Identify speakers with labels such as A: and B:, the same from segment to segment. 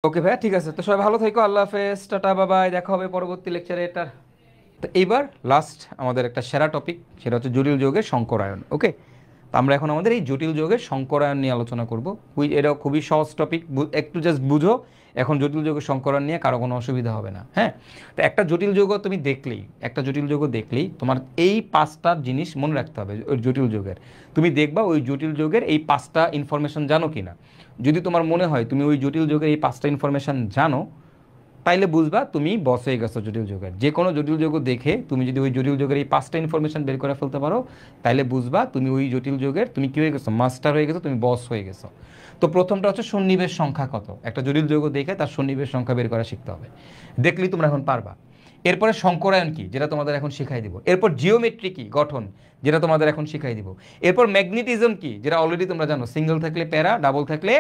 A: ওকে ভাইয়া, ঠিক আছে। তো সবাই ভালো থেকো, আল্লাহ হাফেজ, টাটা, বাবাই, দেখা হবে পরবর্তী লেকচারে। এটার তো এইবার লাস্ট আমাদের একটা সেরা টপিক, সেটা হচ্ছে জটিল যৌগের সংকরায়ন। ওকে, তো আমরা এখন আমাদের এই জটিল যৌগের সংকরায়ন নিয়ে আলোচনা করব। এটা খুবই সহজ টপিক, একটু জাস্ট বুঝো। এখন জটিল যৌগের সংকরায়ন নিয়ে কারো কোনো অসুবিধা হবে না। হ্যাঁ, তো একটা জটিল যৌগ তুমি দেখলেই, একটা জটিল যৌগ দেখলেই তোমার এই পাঁচটা জিনিস মনে রাখতে হবে ওই জটিল যৌগের। তুমি দেখবা ওই জটিল যৌগের এই পাঁচটা ইনফরমেশন জানো কি না। যদি তোমার মনে হয় তুমি ওই জটিল যৌগের এই পাঁচটা ইনফরমেশন জানো, তাইলে বুঝবা তুমি বস হয়ে গেছো জটিল যৌগের। যে কোনো জটিল যৌগ দেখে তুমি যদি ওই জটিল যৌগের এই পাঁচটা ইনফরমেশন বের করে ফেলতে পারো, তাইলে বুঝবা তুমি ওই জটিল যৌগের তুমি কী হয়ে গেছো, মাস্টার হয়ে গেছো, তুমি বস হয়ে গেছো। তো প্রথমটা হচ্ছে সন্নিবেশ সংখ্যা কত। একটা জটিল যৌগ দেখে তার সন্নিবেশ সংখ্যা বের করা শিখতে হবে, দেখলেই তোমরা এখন পারবা। এরপরে সংকরায়ন কি, যেটা তোমাদের এখন শিখাই দিব। এরপর জিওমেট্রি কি, গঠন, যেটা তোমাদের এখন শিখাই দিব। এরপর ম্যাগনেটিজম কি, যেটা অলরেডি তোমরা জানো, সিঙ্গেল থাকলে প্যারা, ডাবল থাকলে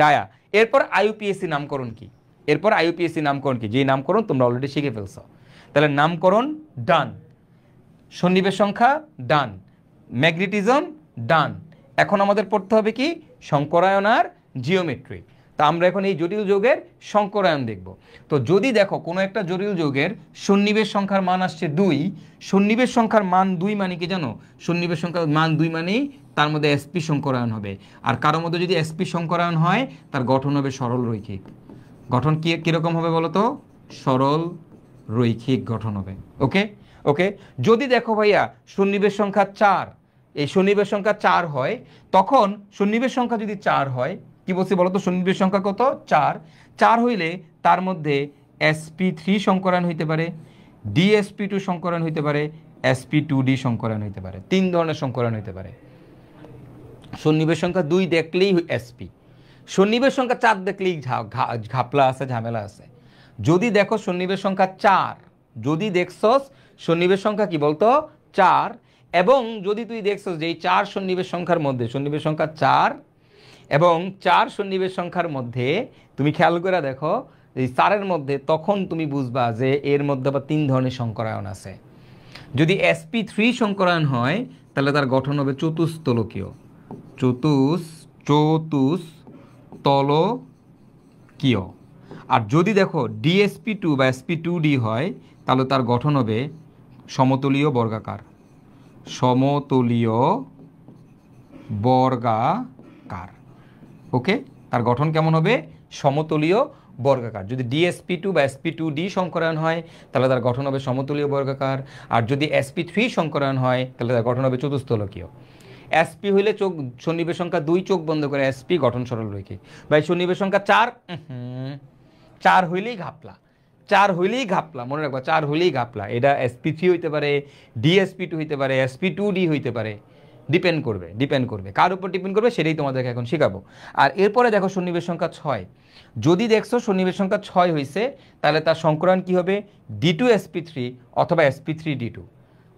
A: ডায়া। এরপর আইইউপিএসসি নামকরণ কি, এরপর আইইউপিএসসি নামকরণ কি, যেই নামকরণ তোমরা অলরেডি শিখে ফেলছো। তাহলে নামকরণ ডান, সন্নিবেশ সংখ্যা ডান, ম্যাগনেটিজম ডান। এখন আমাদের পড়তে হবে কি, সংকরায়ন আর জিওমেট্রি। তা আমরা এখন এই জটিল যৌগের সংকরায়ন দেখব। তো যদি দেখো কোনো একটা জটিল যৌগের সন্নিবেশ সংখ্যার মান আসছে 2, সন্নিবেশ সংখ্যার মান 2 মানে কি জানো, সন্নিবেশ সংখ্যার মান 2 মানেই তার মধ্যে এসপি সংকরায়ন হবে। আর কারোর মধ্যে যদি এসপি সংকরায়ন হয়, তার গঠন হবে সরল রৈখিক। গঠন কি কীরকম হবে বলো তো, সরল রৈখিক গঠন হবে। ওকে ওকে, যদি দেখো ভাইয়া সন্নিবেশ সংখ্যা 4, এই সন্নিবেশ সংখ্যা 4 হয়, তখন সন্নিবেশ সংখ্যা যদি 4 হয়, কি বলছি বলো তো, সন্নিবেশ সংখ্যা কত, 4। 4 হইলে তার মধ্যে sp3 সংকরায়ন হইতে পারে, dsp2 সংকরায়ন হইতে পারে, sp2d সংকরায়ন হইতে পারে। 3 ধরনের সংকরায়ন হইতে পারে। সন্নিবেশ সংখ্যা 2 দেখলেই sp, সন্নিবেশ সংখ্যা 4 দেখলেই ঘাপলা আছে, ঝামেলা আছে। যদি দেখো সন্নিবেশ সংখ্যা 4, যদি দেখছস সন্নিবেশ সংখ্যা কি বলতো 4, এবং যদি তুই দেখছস যে এই 4 সন্নিবেশ সংখ্যার মধ্যে, সন্নিবেশ সংখ্যা 4 এবং 4 সন্নিবেশ সংখ্যার মধ্যে তুমি খেয়াল করে দেখো এই 4-এর মধ্যে, তখন তুমি বুঝবা যে এর মধ্যে আবার 3 ধরনের সংকরায়ন আছে। যদি sp3 সংকরায়ন হয়, তাহলে তার গঠন হবে চতুস্তলকীয়, চতুস্তলকীয়। আর যদি দেখো dsp2 বা sp2d হয়, তাহলে তার গঠন হবে সমতলীয় বর্গাকার, সমতলীয় বর্গাকার। ওকে, তার গঠন কেমন হবে, সমতলীয় বর্গাকার। যদি dsp2 বা sp2d সংকরায়ন হয়, তাহলে তার গঠন হবে সমতলীয় বর্গাকার। আর যদি sp3 সংকরায়ন হয়, তাহলে তার গঠন হবে চতুস্তলকীয়। sp হইলে চোখ, সন্নিবেশ সংখ্যা 2 চোখ বন্ধ করে sp, গঠন সরল রৈখিক। ভাই সন্নিবেশ সংখ্যা 4, 4 হইলেই ঘাপলা, 4 হইলেই ঘাপলা, মনে রাখবা 4 হইলেই ঘাপলা। এটা sp3 হইতে পারে, dsp2 হইতে পারে, sp2d হইতে পারে, ডিপেন্ড করবে কার উপর ডিপেন্ড করবে, সেটাই তোমাদেরকে এখন শেখাবো। আর এরপরে দেখো সন্নিবেশ সংখ্যা 6, যদি দেখছো সন্নিবেশ সংখ্যা 6 হয়েছে, তাহলে তার সংকরায়ন কি হবে, d2sp3 অথবা sp3d2।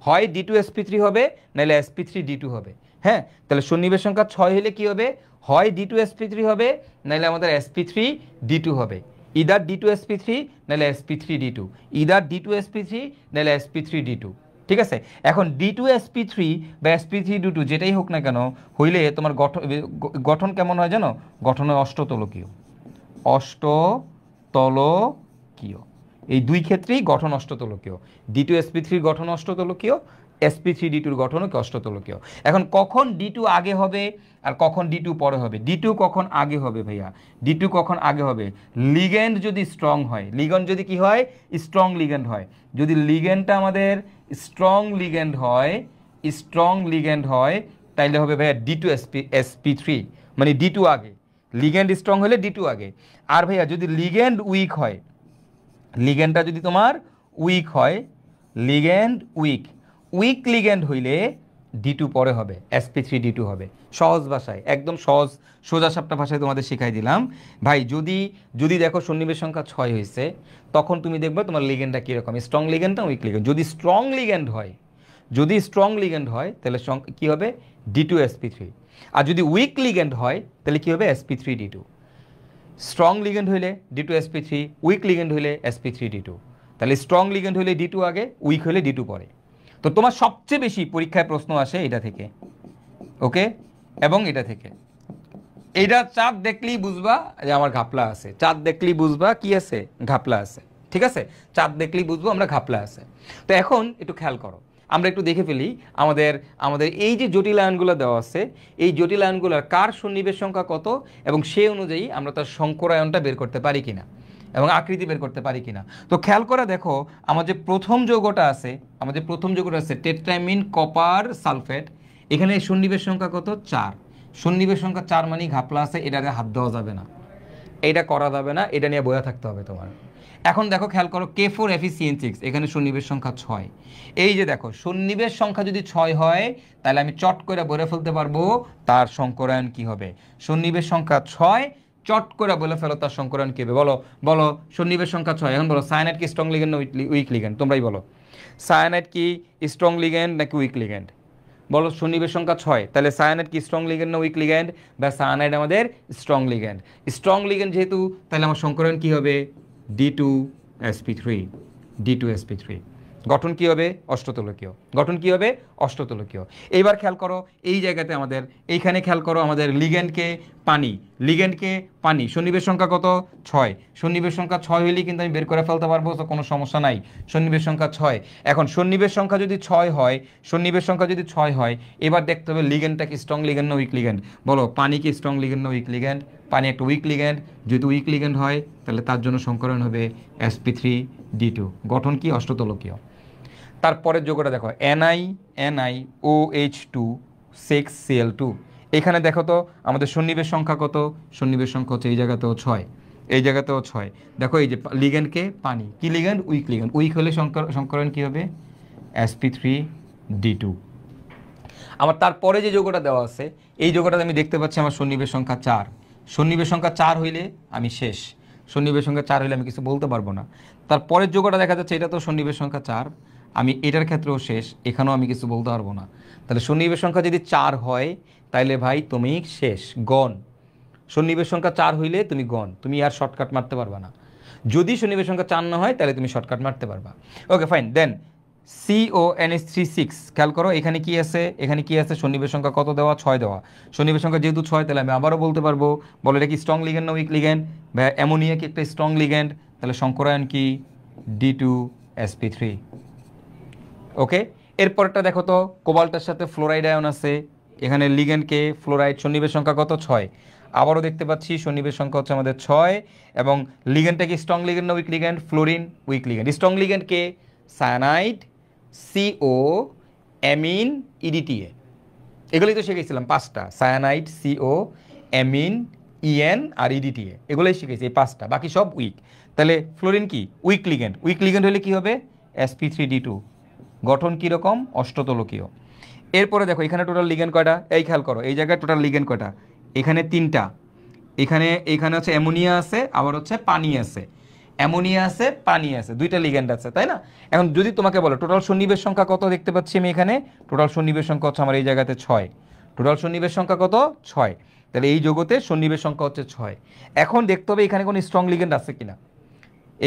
A: হয় d2sp3 হবে, নাহলে sp3d2 হবে। হ্যাঁ, তাহলে সন্নিবেশ সংখ্যা 6 হলে কি হবে, হয় d2sp3 হবে, নাহলে আমাদের sp3d2 হবে। ইদার d2sp3 নাহলে sp3d2, ইদার d2sp3 নাহলে sp3d2। ঠিক আছে, এখন d2sp3 বা sp3d2 যেটাই হোক না কেন হইলে তোমার গঠন কেমন হয় জানো, গঠন হয় অষ্টতলকীয়, অষ্টতলকীয়। এই দুই ক্ষেত্রেই গঠন অষ্টতলকীয়। d2sp3 গঠন অষ্টতলকীয়, sp3d2 গঠনও কি অষ্টতলকীয়। এখন কখন d2 আগে হবে আর কখন d2 পরে হবে, d2 কখন আগে হবে ভাইয়া, d2 কখন আগে হবে, লিগ্যান্ড যদি স্ট্রং হয়, লিগ্যান্ড যদি কি হয়, স্ট্রং লিগ্যান্ড হয়। যদি লিগ্যান্ডটা আমাদের স্ট্রং লিগ্যান্ড হয়, স্ট্রং লিগ্যান্ড হয়, তাইলে হবে ভাইয়া d2sp3, মানে d2 আগে। লিগ্যান্ড স্ট্রং হলে d2 আগে। আর ভাইয়া যদি লিগ্যান্ড উইক হয়, লিগ্যান্ডটা যদি তোমার উইক হয়, লিগ্যান্ড উইক লিগ্যান্ড হইলে d2 পরে হবে, sp3d2 হবে। সহজ ভাষায়, একদম সহজ সোজা সাপটা ভাষায় তোমাদের শিখাই দিলাম ভাই। যদি দেখো সন্নিবেশ সংখ্যা 6 হয়েছে, তখন তুমি দেখবে তোমার লিগ্যান্ডটা কীরকম, স্ট্রং লিগ্যান্ড না উইক লিগ্যান্ড। যদি স্ট্রং লিগ্যান্ড হয়, যদি স্ট্রং লিগ্যান্ড হয়, তাহলে কী হবে, d2sp3। আর যদি উইক লিগ্যান্ড হয়, তাহলে কী হবে, sp3d2। স্ট্রং লিগ্যান্ড হইলে d2sp3, উইক লিগ্যান্ড হইলে sp3d2। তাহলে স্ট্রং লিগ্যান্ড হইলে d2 আগে, উইক হইলে d2 পরে। তো তোমার সবচেয়ে বেশি পরীক্ষায় প্রশ্ন আসে এটা থেকে, ওকে, এবং এটা থেকে। এইটা চাঁদ দেখলেই বুঝবা যে আমার ঘাপলা আছে, চাঁদ দেখলেই বুঝবা কি আছে, ঘাপলা আছে। ঠিক আছে, চাঁদ দেখলেই বুঝবো আমরা ঘাপলা আছে। তো এখন একটু খেয়াল করো, আমরা একটু দেখে ফেলি আমাদের আমাদের এই যে জটিল আয়নগুলো দেওয়া আছে, এই জটিল আয়নগুলোর কার সন্নিবেশ সংখ্যা কত, এবং সেই অনুযায়ী আমরা তার সংকরায়নটা বের করতে পারি কিনা এবং আকৃতি বের করতে পারি কিনা। তো খেয়াল করে দেখো, আমার যে প্রথম যৌগটা আছে, আমাদের প্রথম যৌগটা আছে টেট্রামিন কপার সালফেট, এখানে সন্নিবেশ সংখ্যা কত, 4। সন্নিবেশ সংখ্যা 4 মানে ঘাপলা আছে, এটাতে হাত দেওয়া যাবে না, এটা করা যাবে না, এটা নিয়ে বয়া থাকতে হবে তোমার। এখন দেখো খেয়াল করো K4FeCN6, এখানে সন্নিবেশ সংখ্যা 6। এই যে দেখো সন্নিবেশ সংখ্যা যদি 6 হয়, তাহলে আমি চট করে বলে ফেলতে পারবো তার সংকরায়ন কি হবে। সন্নিবেশ সংখ্যা 6, চট করে বলে ফেলো তার সংকরায়ন কি হবে। বলো বলো, সন্নিবেশ সংখ্যা 6। এখন বলো সায়ানাইড কি স্ট্রং লিগ্যান্ড না উইক লিগ্যান্ড, তোমরাই বলো। সায়ানাইড কি স্ট্রং লিগ্যান্ড নাকি উইক লিগ্যান্ড? বলো সন্নিবেশ সংখ্যা 6, তাহলে সায়ানাইড কি স্ট্রং লিগ্যান্ড না উইক লিগ্যান্ড? বা সায়ানাইড আমাদের স্ট্রং লিগ্যান্ড। স্ট্রং লিগ্যান্ড যেহেতু, তাহলে আমার সংকরণ কি হবে, D2sp3। D2sp3 গঠন কি হবে, অষ্টতলকীয়। গঠন কি হবে, অষ্টতলকীয়। এইবার খেয়াল করো এই জায়গাতে আমাদের এইখানে খেয়াল করো, আমাদের লিগ্যান্ডকে পানি, লিগ্যান্ডকে পানি, সন্নিবেশ সংখ্যা কত, 6। সন্নিবেশ সংখ্যা 6 হইলেই কিন্তু আমি বের করে ফেলতে পারবো, তো কোনো সমস্যা নাই। সন্নিবেশ সংখ্যা 6। এখন সন্নিবেশ সংখ্যা যদি 6 হয়, সন্নিবেশ সংখ্যা যদি 6 হয়, এবার দেখতে হবে লিগ্যান্ডটা কি স্ট্রং লিগ্যান্ড না উইক লিগ্যান্ড। বলো পানি কি স্ট্রং লিগ্যান্ড না উইক লিগ্যান্ড? পানি একটা উইক লিগ্যান্ড, যদি উইক লিগ্যান্ড হয় তাহলে তার জন্য সংকরণ হবে sp3d2। গঠন কি, অষ্টতলকীয়। তারপরের যোগটা দেখো NiOH2 6Cl2। এখানে দেখো তো আমাদের সন্নিবেশ সংখ্যা কত, সন্নিবেশ সংখ্যা হচ্ছে এই জায়গাতেও 6, এই জায়গাতেও 6। দেখো এই যে লিগ্যান্ডকে পানি, কি লিগ্যান্ড, উইক লিগ্যান্ড। উইক হলে সংকরণ কি হবে, sp3d2। আমার তারপরে যে যোগটা দেওয়া আছে, এই যোগটাতে আমি দেখতে পাচ্ছি আমার সন্নিবেশ সংখ্যা 4। সন্নিবেশ সংখ্যা 4 হইলে আমি শেষ, সন্নিবেশ সংখ্যা 4 হইলে আমি কিছু বলতে পারবো না। তারপরের যোগটা দেখা যাচ্ছে এটা তো সন্নিবেশ সংখ্যা 4, আমি এটার ক্ষেত্রেও শেষ, এখানেও আমি কিছু বলতে পারবো না। তাহলে সন্নিবেশ সংখ্যা যদি 4 হয়, তাইলে ভাই তুমি শেষ, গণ। সন্নিবেশ সংখ্যা 4 হইলে তুমি গণ, তুমি আর শর্টকাট মারতে পারবা না। যদি সন্নিবেশ সংখ্যা 4 না হয়, তাহলে তুমি শর্টকাট মারতে পারবা। ওকে ফাইন, দেন CONH36, খেয়াল করো এখানে কি আছে, এখানে কি আছে, সন্নিবেশ সংখ্যা কত দেওয়া, 6 দেওয়া। সন্নিবেশ সংখ্যা যেহেতু 6, তাহলে আমি আবারও বলতে পারবো, বলো এটা কি স্ট্রং লিগ্যান্ড না উইক লিগ্যান্ড? বা অ্যামোনিয়া কি একটা স্ট্রং লিগ্যান্ড? তাহলে সংকরায়ন কি, D2sp3। ওকে, এরপরটা দেখো তো, কোবাল্টের সাথে ফ্লোরাইড আয়ন আছে, এখানে লিগ্যান্ডকে ফ্লোরাইড, সন্নিবেশ সংখ্যা কত, 6। আবারও দেখতে পাচ্ছি সন্নিবেশ সংখ্যা হচ্ছে আমাদের 6, এবং লিগ্যান্ডটা কি স্ট্রং লিগ্যান্ড না weak ligand? Fluorine, weak ligand. Strong লিগ্যান্ডকে সায়ানাইড, CO, অ্যামিন, EDTA। এগুলোই তো শিখেছিলাম 5টা, সায়ানাইড, CO, অ্যামিন, EN আর EDTA, এগুলোই শিখেছি এই 5টা, বাকি সব উইক। তাহলে ফ্লোরিন কি, উইক লিগ্যান্ড। উইক লিগ্যান্ড হলে কি হবে, sp3d2। গঠন কীরকম, অষ্টতলকীয়। এরপরে দেখো এখানে টোটাল লিগ্যান্ড কয়টা, এই খেয়াল করো এই জায়গায় টোটাল লিগ্যান্ড কয়টা, এখানে 3টা। এখানে হচ্ছে অ্যামোনিয়া আছে, আবার হচ্ছে পানি আছে। অ্যামোনিয়া আছে, পানি আছে, 2টা লিগ্যান্ড আছে, তাই না? এখন যদি তোমাকে বলো টোটাল সন্নিবেশ সংখ্যা কত, দেখতে পাচ্ছি আমি এখানে টোটাল সন্নিবেশ সংখ্যা হচ্ছে আমার এই জায়গাতে 6। টোটাল সন্নিবেশ সংখ্যা কত, 6। তাহলে এই যৌগতে সন্নিবেশ সংখ্যা হচ্ছে 6। এখন দেখতে হবে এখানে কোনো স্ট্রং লিগ্যান্ড আছে কিনা,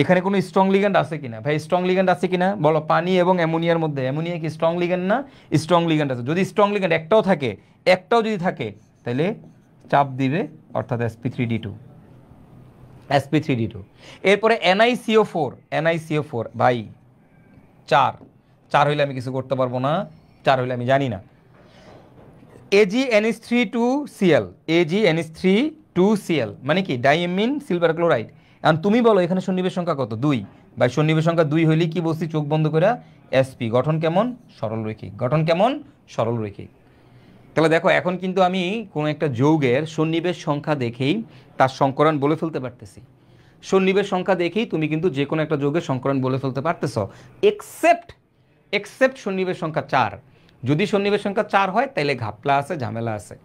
A: এখানে কোনো স্ট্রং লিগ্যান্ড আছে কিনা। ভাই স্ট্রং লিগ্যান্ড আছে কিনা বলো, পানি এবং অ্যামোনিয়ার মধ্যে অ্যামোনিয়া কি স্ট্রং লিগ্যান্ড না? স্ট্রং লিগ্যান্ড আছে। যদি স্ট্রং লিগ্যান্ড একটাও থাকে, একটাও যদি থাকে, তাহলে চাপ দিবে, অর্থাৎ sp3d2, sp3d2। এরপরে NiCO4 ভাই 4 হইলে আমি কিছু করতে পারবো না, 4 হইলে আমি জানি না। AgNH3 2Cl, AgNH3 2Cl মানে কি, ডাইমিন সিলভার ক্লোরাইড। এখন তুমি বলো এখানে সন্নিবেশ সংখ্যা কত, 2। ভাই সন্নিবেশ সংখ্যা 2 হইলে কি বলছি, চোখ বন্ধ করে sp। গঠন কেমন, সরলরৈখিক। গঠন কেমন, সরলরৈখিক। তাহলে দেখো এখন কিন্তু আমি কোনো একটা যৌগের সন্নিবেশ সংখ্যা দেখেই তার সংকরণ বলে ফেলতে পারতেছি। সন্নিবেশ সংখ্যা দেখেই তুমি কিন্তু যে কোনো একটা যৌগের সংকরণ বলে ফেলতে পারতেছ, এক্সেপ্ট সন্নিবেশ সংখ্যা 4। যদি সন্নিবেশ সংখ্যা 4 হয়, তাহলে ঘাপলা আছে, ঝামেলা আছে।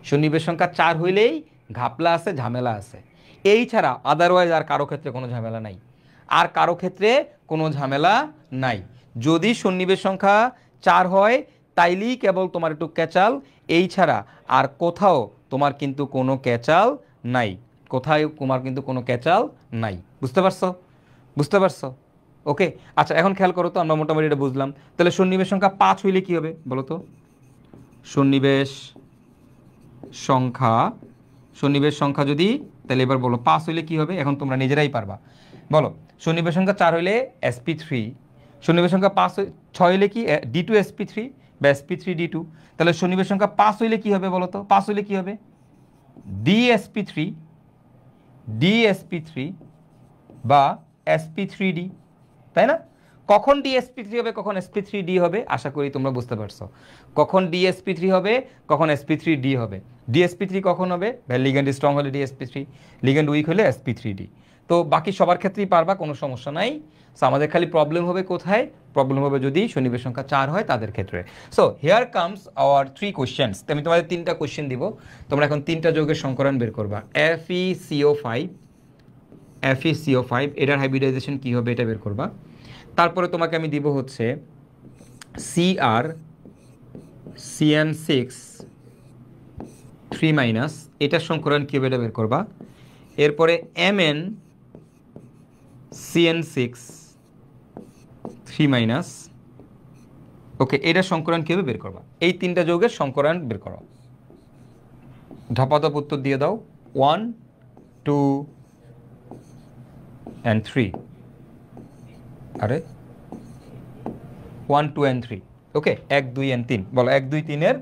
A: সন্নিবেশ সংখ্যা 4 হইলেই ঘাপলা আছে, ঝামেলা আছে। এই ছাড়া আদারওয়াইজ আর কারো ক্ষেত্রে কোনো ঝামেলা নাই, আর কারো ক্ষেত্রে কোনো ঝামেলা নাই। যদি সন্নিবেশ সংখ্যা 4 হয়, তাইলেই কেবল তোমার একটু ক্যাচাল, এই ছাড়া আর কোথাও তোমার কিন্তু কোনো ক্যাচাল নাই, কোথায় তোমার কিন্তু কোনো ক্যাচাল নাই। বুঝতে পারছো, বুঝতে পারছো? ওকে, আচ্ছা এখন খেয়াল করো তো, আমরা মোটামুটি এটা বুঝলাম। তাহলে সন্নিবেশ সংখ্যা 5 হইলে কি হবে বলো তো, সন্নিবেশ সংখ্যা সন্নিবেশ সংখ্যা যদি, তাহলে এবার বলো 5 হইলে কি হবে, এখন তোমরা নিজেরাই পারবা। বলো সন্নিবেশ সংখ্যা 4 হইলে sp3, সন্নিবেশ সংখ্যা 6 হইলে কি d2 sp3 বা sp3 d2। তাহলে সন্নিবেশ সংখ্যা 5 হইলে কি হবে বলো তো, 5 হইলে কি হবে, dsp3 dsp3 বা sp3d, তাই না? কখন dsp3 হবে, কখন sp3d হবে, আশা করি তোমরা বুঝতে পারছো। কখন dsp3 হবে, কখন sp3d হবে। dsp3 কখন হবে, লিগ্যান্ড স্ট্রং হলে dsp3, লিগ্যান্ড উইক হলে sp3d। তো বাকি সবার ক্ষেত্রেই পারবা, কোনো সমস্যা নাই। সো আমাদের খালি প্রবলেম হবে কোথায়, প্রবলেম হবে যদি সন্নিবেশ সংখ্যা 4 হয় তাদের ক্ষেত্রে। So here comes hour 3 questions. আমি তোমাদের 3টা কোশ্চেন দিব, তোমরা এখন 3টা যৌগের সংকরণ বের করবা। FeCO5 এটার হাইব্রিডাইজেশন কী হবে এটা বের করবা। তারপরে তোমাকে আমি দিব হচ্ছে CrCN6 এটার সংকরণ কী হবে এটা বের করবা। এরপরে MnCN6 ওকে, এটার সংকরণ কী হবে বের করবা। এই 3টা যৌগের সংকরণ বের করো, ধপাধপ উত্তর দিয়ে দাও। 1 2 and 3, আরে 1 2 and 3, ওকে 1 2 and 3 বলো। 1 2 3 এর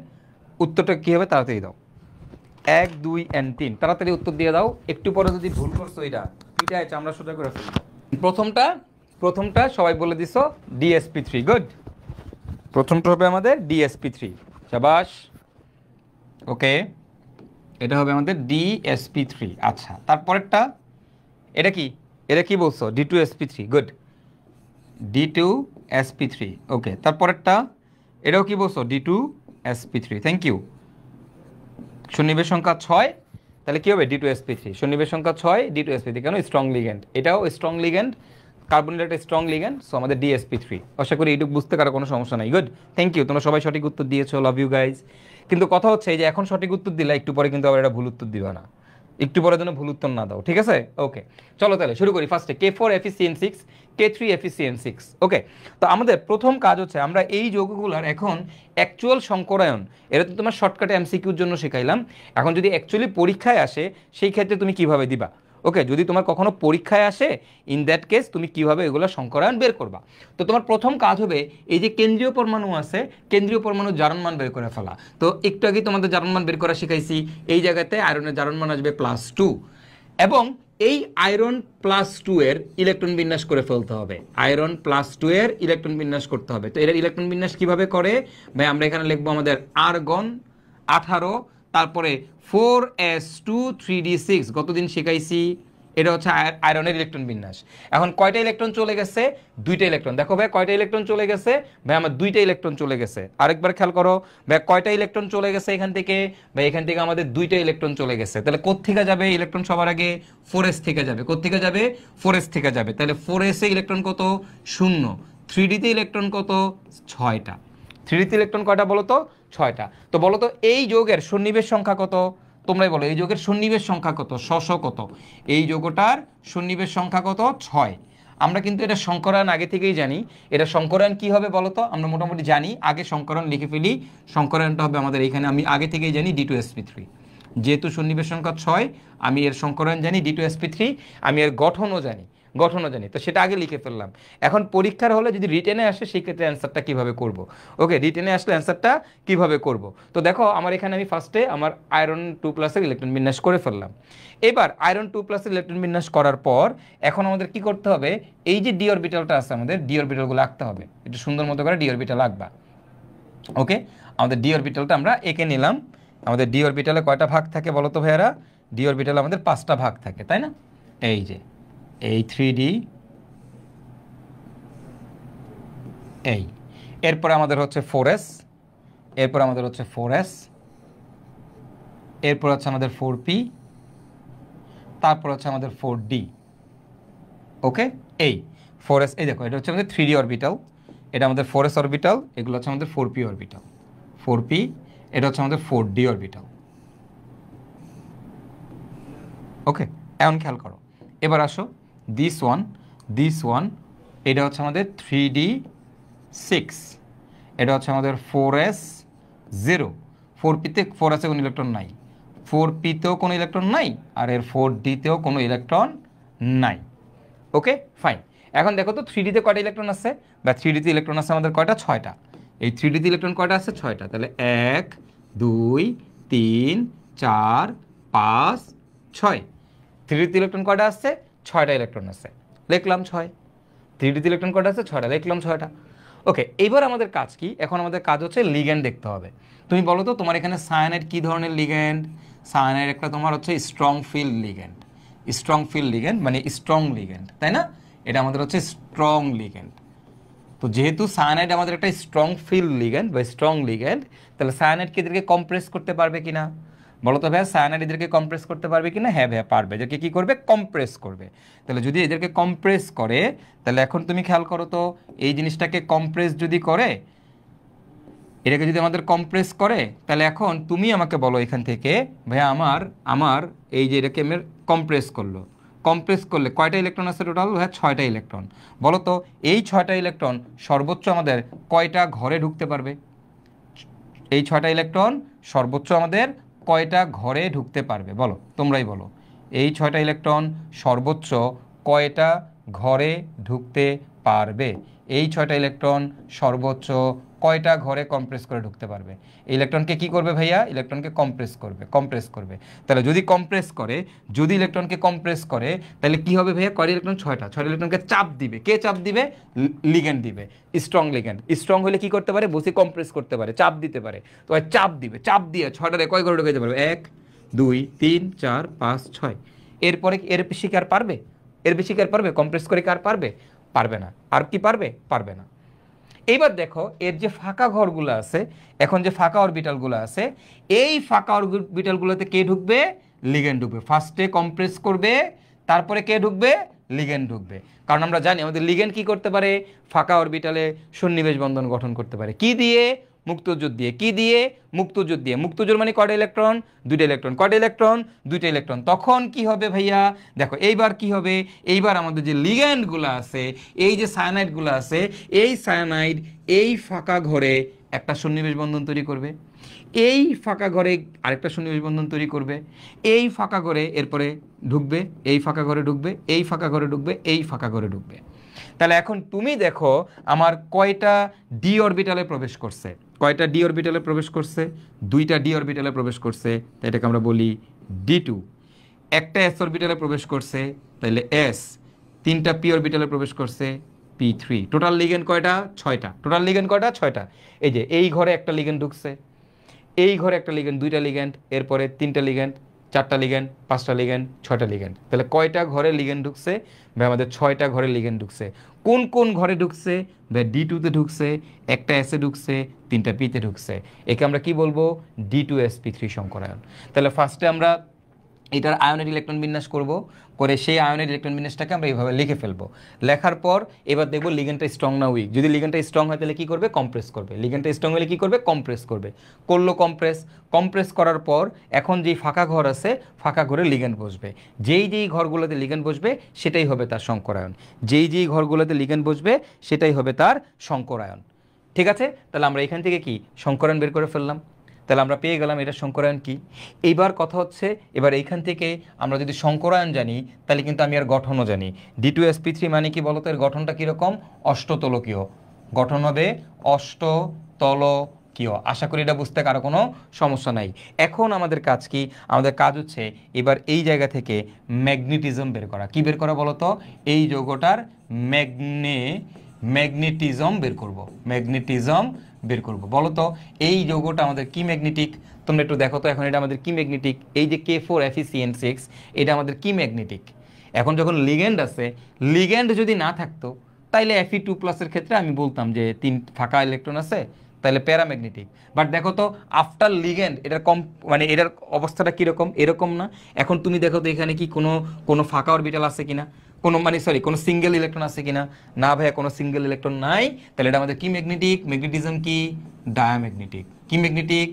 A: উত্তরটা কী হবে তাড়াতাড়ি দাও। 1 2 and 3 তাড়াতাড়ি উত্তর দিয়ে দাও। একটু পরে যদি ভুল করছো এটা পিটায় চামড়া সোজা করে ফেলবো। প্রথমটা সবাই বলে দিছো dsp3, গুড। প্রথমটা হবে আমাদের dsp3, শাবাশ। ওকে, এটা হবে আমাদের dsp3। আচ্ছা, তারপরেরটা এটা কি, এটা কি বলছো, d2sp3, গুড, d2sp3। ওকে, তারপরেরটা এটাও কি বলছো, d2sp3, থ্যাংক ইউ। সন্নিবেশ সংখ্যা 6, তাহলে কি হবে d2sp3, সন্নিবেশ সংখ্যা 6 d2sp3, কেন স্ট্রং লিগ্যান্ড, এটাও স্ট্রং লিগ্যান্ড, কার্বনের একটা স্ট্রং লিগ্যান্ড, সো আমাদের dsp3। আশা করি এইটুকু বুঝতে কারো কোনো সমস্যা নাই, গুড, থ্যাংক ইউ। তোমরা সবাই সঠিক উত্তর দিয়েছো, লাভ ইউ গাইজ। কিন্তু কথা হচ্ছে এই যে এখন সঠিক উত্তর দিলা, একটু পরে কিন্তু আবার এটা ভুল উত্তর দিবা না, একটু পরে যেন ভুল উত্তর না দাও, ঠিক আছে? ওকে, চলো তাহলে শুরু করি। ফার্স্টে K4FeCN6 K3FeCN6। ওকে, তো আমাদের প্রথম কাজ হচ্ছে আমরা এই যৌগগুলোর এখন অ্যাকচুয়াল সংকরায়ন, এটা তো তোমার শর্টকাটে এমসিকিউর জন্য শেখাইলাম। এখন যদি অ্যাকচুয়ালি পরীক্ষায় আসে সেই ক্ষেত্রে তুমি কিভাবে দিবা। ওকে, যদি তোমার কখনো পরীক্ষায় আসে, ইন দ্যাট কেস তুমি কিভাবে এগুলো সংকরায়ন বের করবা। তো তোমার প্রথম কাজ হবে এই যে কেন্দ্রীয় পরমাণু আছে, কেন্দ্রীয় পরমাণু জারণ মান বের করে ফেলা। তো একটু আগে তোমাদের জারণ মান বের করা শিখাইছি। এই জায়গাতে আয়রনের জারণ মান আসবে +2, এবং এই আয়রন +2 এর ইলেকট্রন বিন্যাস করে ফেলতে হবে। আয়রন +2 এর ইলেকট্রন বিন্যাস করতে হবে। তো এর ইলেকট্রন বিন্যাস কিভাবে করে ভাই, আমরা এখানে লিখবো আমাদের আর্গন 18, তারপরে 4s2 3d6, গতদিন শিখাইছি। এটা হচ্ছে আয়রনের ইলেকট্রন বিন্যাস। এখন কয়টা ইলেকট্রন চলে গেছে, 2টা ইলেকট্রন। দেখো ভাই কয়টা ইলেকট্রন চলে গেছে ভাই, আমার 2টা ইলেকট্রন চলে গেছে। আরেকবার খেয়াল করো ভাই, কয়টা ইলেকট্রন চলে গেছে এখান থেকে ভাই, এখান থেকে আমাদের 2টা ইলেকট্রন চলে গেছে। তাহলে কোত্থেকে যাবে ইলেকট্রন, সবার আগে 4s থেকে যাবে। কোত্থেকে যাবে, 4s থেকে যাবে। তাহলে 4s এ ইলেকট্রন কত, 0। 3d তে ইলেকট্রন কত, 6টা। 3d তে ইলেকট্রন কয়টা বলো তো, 6টা। তো বলো তো এই যৌগের সন্নিবেশ সংখ্যা কত, তোমরাই বলো এই যৌগের সন্নিবেশ সংখ্যা কত, কত, এই যৌগটার সন্নিবেশ সংখ্যা কত, 6। আমরা কিন্তু এটা সংকরায়ন আগে থেকেই জানি। এটা সংকরায়ন কি হবে বলো তো, আমরা মোটামুটি জানি। আগে সংকরণ লিখে ফেলি, সংকরায়নটা হবে আমাদের এখানে, আমি আগে থেকেই জানি d2sp3। যেহেতু সন্নিবেশ সংখ্যা 6, আমি এর সংকরায়ন জানি d2sp3, আমি এর গঠনও জানি। তো সেটা আগে লিখে ফেললাম। এখন পরীক্ষার হলে যদি রিটেনে আসে সেই ক্ষেত্রে অ্যান্সারটা কীভাবে করব। ওকে, রিটেনে আসলে অ্যান্সারটা কীভাবে করব। তো দেখো আমার এখানে আমি ফার্স্টে আমার আয়রন 2+ এর ইলেকট্রন বিন্যাস করে ফেললাম। এবার আয়রন 2+ এর ইলেকট্রন বিন্যাস করার পর এখন আমাদের কি করতে হবে, এই যে ডি অরবিটালটা আছে আমাদের, ডি অরবিটালগুলো আঁকতে হবে। একটু সুন্দর মতো করে ডি অরবিটাল আঁকবা। ওকে, আমাদের ডি অরবিটালটা আমরা এঁকে নিলাম। আমাদের ডি অরবিটালে কয়টা ভাগ থাকে বলো তো ভাইয়ারা, ডি অরবিটালে আমাদের 5টা ভাগ থাকে, তাই না? এই যে এই 3D, এই এরপরে আমাদের হচ্ছে 4s, এরপর আমাদের হচ্ছে 4s, এরপর হচ্ছে আমাদের 4p, তারপর হচ্ছে আমাদের 4d। ওকে, এই 4s, এই দেখো এটা হচ্ছে আমাদের 3D অরবিটাল, এটা আমাদের 4s অরবিটাল, এগুলো হচ্ছে আমাদের 4p অরবিটাল, 4p, এটা হচ্ছে আমাদের 4d অরবিটাল। ওকে, এখন খেয়াল করো, এবার আসো দিস ওয়ান, এটা হচ্ছে আমাদের 3d6, এটা হচ্ছে আমাদের 4s0, 4p তে 4s এ কোনো ইলেকট্রন নাই, 4p-তেও কোনো ইলেকট্রন নাই, আর এর 4d-তেও কোনো ইলেকট্রন নাই। Okay fine. এখন দেখো তো 3d-তে কয়টা ইলেকট্রন আছে, বা 3d-তে ইলেকট্রন আছে আমাদের কয়টা, 6টা। এই 3d-তে ইলেকট্রন কয়টা আছে, 6টা। তাহলে 1 2 3 4 5 6। 3d-তে ইলেকট্রন কয়টা আছে, 6টা ইলেকট্রন আছে, লিখলাম 6। 3d-তে ইলেকট্রন কয়টা আছে, 6টা, লিখলাম 6টা। ওকে, এবার আমাদের কাজ কি, এখন আমাদের কাজ হচ্ছে লিগ্যান্ড দেখতে হবে। তুমি বলো তো তোমার এখানে সায়ানাইড কী ধরনের লিগ্যান্ড? সায়ানাইড একটা তোমার হচ্ছে strong field ligand. Strong field ligand মানে স্ট্রং লিগ্যান্ড, তাই না? এটা আমাদের হচ্ছে স্ট্রং লিগ্যান্ড। তো যেহেতু সায়ানাইড আমাদের একটা স্ট্রং ফিল্ড লিগ্যান্ড বা স্ট্রং লিগ্যান্ড, তাহলে সায়ানাইড কি এদেরকে কম্প্রেস করতে পারবে কিনা? বলো তো ভাইয়া, সায়ানাইড এদেরকে কম্প্রেস করতে পারবে কিনা? হ্যাঁ ভাইয়া পারবে। এদেরকে কি করবে, কম্প্রেস করবে। তাহলে যদি এদেরকে কম্প্রেস করে, তাহলে এখন তুমি খেয়াল করো তো, এই জিনিসটাকে কম্প্রেস যদি করে, এটাকে যদি আমাদের কম্প্রেস করে, তাহলে এখন তুমি আমাকে বলো এখান থেকে, ভাইয়া আমার এই যে এটাকে আমার কম্প্রেস করলো, কম্প্রেস করলে কয়টা ইলেকট্রন আছে টোটাল? ভাইয়া 6টা ইলেকট্রন। বলো তো এই 6টা ইলেকট্রন সর্বোচ্চ আমাদের কয়টা ঘরে ঢুকতে পারবে? এই 6টা ইলেকট্রন সর্বোচ্চ আমাদের কয়টা ঘরে ঢুকতে পারবে? বলো, তোমরাই বলো। এই 6টা ইলেকট্রন সর্বোচ্চ কয়টা ঘরে ঢুকতে পারবে? এই 6টা ইলেকট্রন সর্বোচ্চ কয়টা ঘরে কম্প্রেস করে ঢুকতে পারবে? এই ইলেকট্রনকে কি করবে ভাইয়া? ইলেকট্রনকে কম্প্রেস করবে। তাহলে যদি কম্প্রেস করে, যদি ইলেকট্রনকে কম্প্রেস করে, তাহলে কি হবে ভাইয়া? কয়টা ইলেকট্রন? 6টা। 6টা ইলেকট্রনকে চাপ দিবে। কে চাপ দিবে? লিগ্যান্ড দিবে, স্ট্রং লিগ্যান্ড। স্ট্রং হলে কি করতে পারে? বসে কম্প্রেস করতে পারে, চাপ দিতে পারে। তো চাপ দিবে, চাপ দিয়ে 6টারে কয় ঘরে ঢুকে যেতে পারবে? 1 2 3 4 5 6। এরপরে এর বেশি কি আর পারবে? এর বেশি কি আর পারবে? কম্প্রেস করে কি আর পারবে? পারবে না। আর কি পারবে? পারবে না। এইবার দেখো এর যে ফাঁকা ঘরগুলো আছে, এখন যে ফাঁকা অরবিটালগুলো আছে, এই ফাঁকা অরবিটালগুলোতে কে ঢুকবে? লিগ্যান্ড ঢুকবে। ফার্স্টে কম্প্রেস করবে, তারপরে কে ঢুকবে? লিগ্যান্ড ঢুকবে। কারণ আমরা জানি আমাদের লিগ্যান্ড কি করতে পারে? ফাঁকা অরবিটালে সন্নিবেশ বন্ধন গঠন করতে পারে। কি দিয়ে? মুক্তজোড় দিয়ে। কি দিয়ে? মুক্তজোড় দিয়ে। মুক্তজোড় মানে কয়টা ইলেকট্রন? 2টা ইলেকট্রন। কয়টা ইলেকট্রন? 2টা ইলেকট্রন। তখন কি হবে ভাইয়া? দেখো এইবার কি হবে, এইবার আমাদের যে লিগ্যান্ডগুলো আছে, এই যে সায়ানাইডগুলো আছে, এই সায়ানাইড এই ফাঁকা ঘরে একটা সন্নিবেশ বন্ধন তৈরি করবে, এই ফাঁকা ঘরে আরেকটা সন্নিবেশ বন্ধন তৈরি করবে, এই ফাঁকা ঘরে এরপরে ঢুকবে, এই ফাঁকা ঘরে ঢুকবে, এই ফাঁকা ঘরে ঢুকবে, এই ফাঁকা ঘরে ঢুকবে। তাহলে এখন তুমি দেখো আমার কয়টা ডি অরবিটালে প্রবেশ করছে? কয়টা ডি অরবিটালে প্রবেশ করছে? 2টা ডি অরবিটালে প্রবেশ করছে, তাই এটাকে আমরা বলি D2। একটা এস অরবিটালে প্রবেশ করছে, তাহলে এস। 3টা পি অরবিটালে প্রবেশ করছে, P3। টোটাল লিগ্যান্ড কয়টা? 6টা। টোটাল লিগ্যান্ড কয়টা? 6টা। এই যে এই ঘরে একটা লিগ্যান্ড ঢুকছে, এই ঘরে একটা লিগ্যান্ড, 2টা লিগ্যান্ড, এরপরে 3টা লিগ্যান্ড, 4টা লিগ্যান্ড, 5টা লিগ্যান্ড, 6টা লিগ্যান্ড। তাহলে কয়টা ঘরে লিগ্যান্ড ঢুকছে? ভাই আমাদের 6টা ঘরে লিগ্যান্ড ঢুকছে। কোন কোন ঘরে ঢুকছে? ভাই D2-তে ঢুকছে, একটা এসে ঢুকছে, 3টা পিতে ঢুকছে। একে আমরা কি বলবো? D2sp3 সংকরায়ন। তাহলে ফার্স্টে আমরা এটার আয়নের ইলেকট্রন বিন্যাস করব, করে সেই আয়নের ইলেকট্রন বিন্যাসটাকে আমরা এইভাবে লিখে ফেলবো। লেখার পর এবার দেখবো লিগ্যান্ডটা স্ট্রং না উইক। যদি লিগ্যান্ডটা স্ট্রং হয় তাহলে কী করবে? কম্প্রেস করবে। লিগ্যান্ডটা স্ট্রং হলে কী করবে? কম্প্রেস করবে। করলো কম্প্রেস। কম্প্রেস করার পর এখন যেই ফাঁকা ঘর আছে, ফাঁকা ঘরে লিগ্যান্ড বসবে। যেই যেই ঘরগুলোতে লিগ্যান্ড বসবে সেটাই হবে তার সংকরায়ন। যেই যেই ঘরগুলোতে লিগ্যান্ড বসবে সেটাই হবে তার সংকরায়ন। ঠিক আছে? তাহলে আমরা এখান থেকে কি সংকরায়ন বের করে ফেললাম। তাহলে আমরা পেয়ে গেলাম এটা সংকরায়ন কি। এইবার কথা হচ্ছে, এবার এইখান থেকে আমরা যদি সংকরায়ন জানি, তাহলে কিন্তু আমি আর গঠনও জানি। D2sp3 মানে কি বলতো? এর গঠনটা কীরকম? অষ্টতলকীয় গঠন হবে, অষ্টতলকীয়। আশা করি এটা বুঝতে কারো কোনো সমস্যা নাই। এখন আমাদের কাজ কি? আমাদের কাজ হচ্ছে এবার এই জায়গা থেকে ম্যাগনেটিজম বের করা। কি বের করা বলতো? এই যৌগটার ম্যাগনেটিজম বের করব। ম্যাগনেটিজম বের করব। বলো তো এই যৌগটা আমাদের কি ম্যাগনেটিক? তোমরা একটু দেখো তো এখন এটা আমাদের কি ম্যাগনেটিক? এই যে K4FeCN6 এটা আমাদের কি ম্যাগনেটিক? এখন যখন লিগ্যান্ড আছে, লিগ্যান্ড যদি না থাকতো তাইলে Fe2+ এর ক্ষেত্রে আমি বলতাম যে 3 ফাঁকা ইলেকট্রন আছে, তাহলে প্যারাম্যাগনেটিক। বাট দেখো তো আফটার লিগ্যান্ড এটার মানে এটার অবস্থাটা কীরকম? এরকম না। এখন তুমি দেখো তো এখানে কি কোনো ফাঁকা অরবিটাল আছে কিনা, কোনো সিঙ্গেল ইলেকট্রন আছে কিনা? না ভাইয়া, কোনো সিঙ্গেল ইলেকট্রন নাই। তাহলে এটা আমাদের কি ম্যাগনেটিক? ম্যাগনেটিজম কি? ডায়াম্যাগনেটিক। কি ম্যাগনেটিক?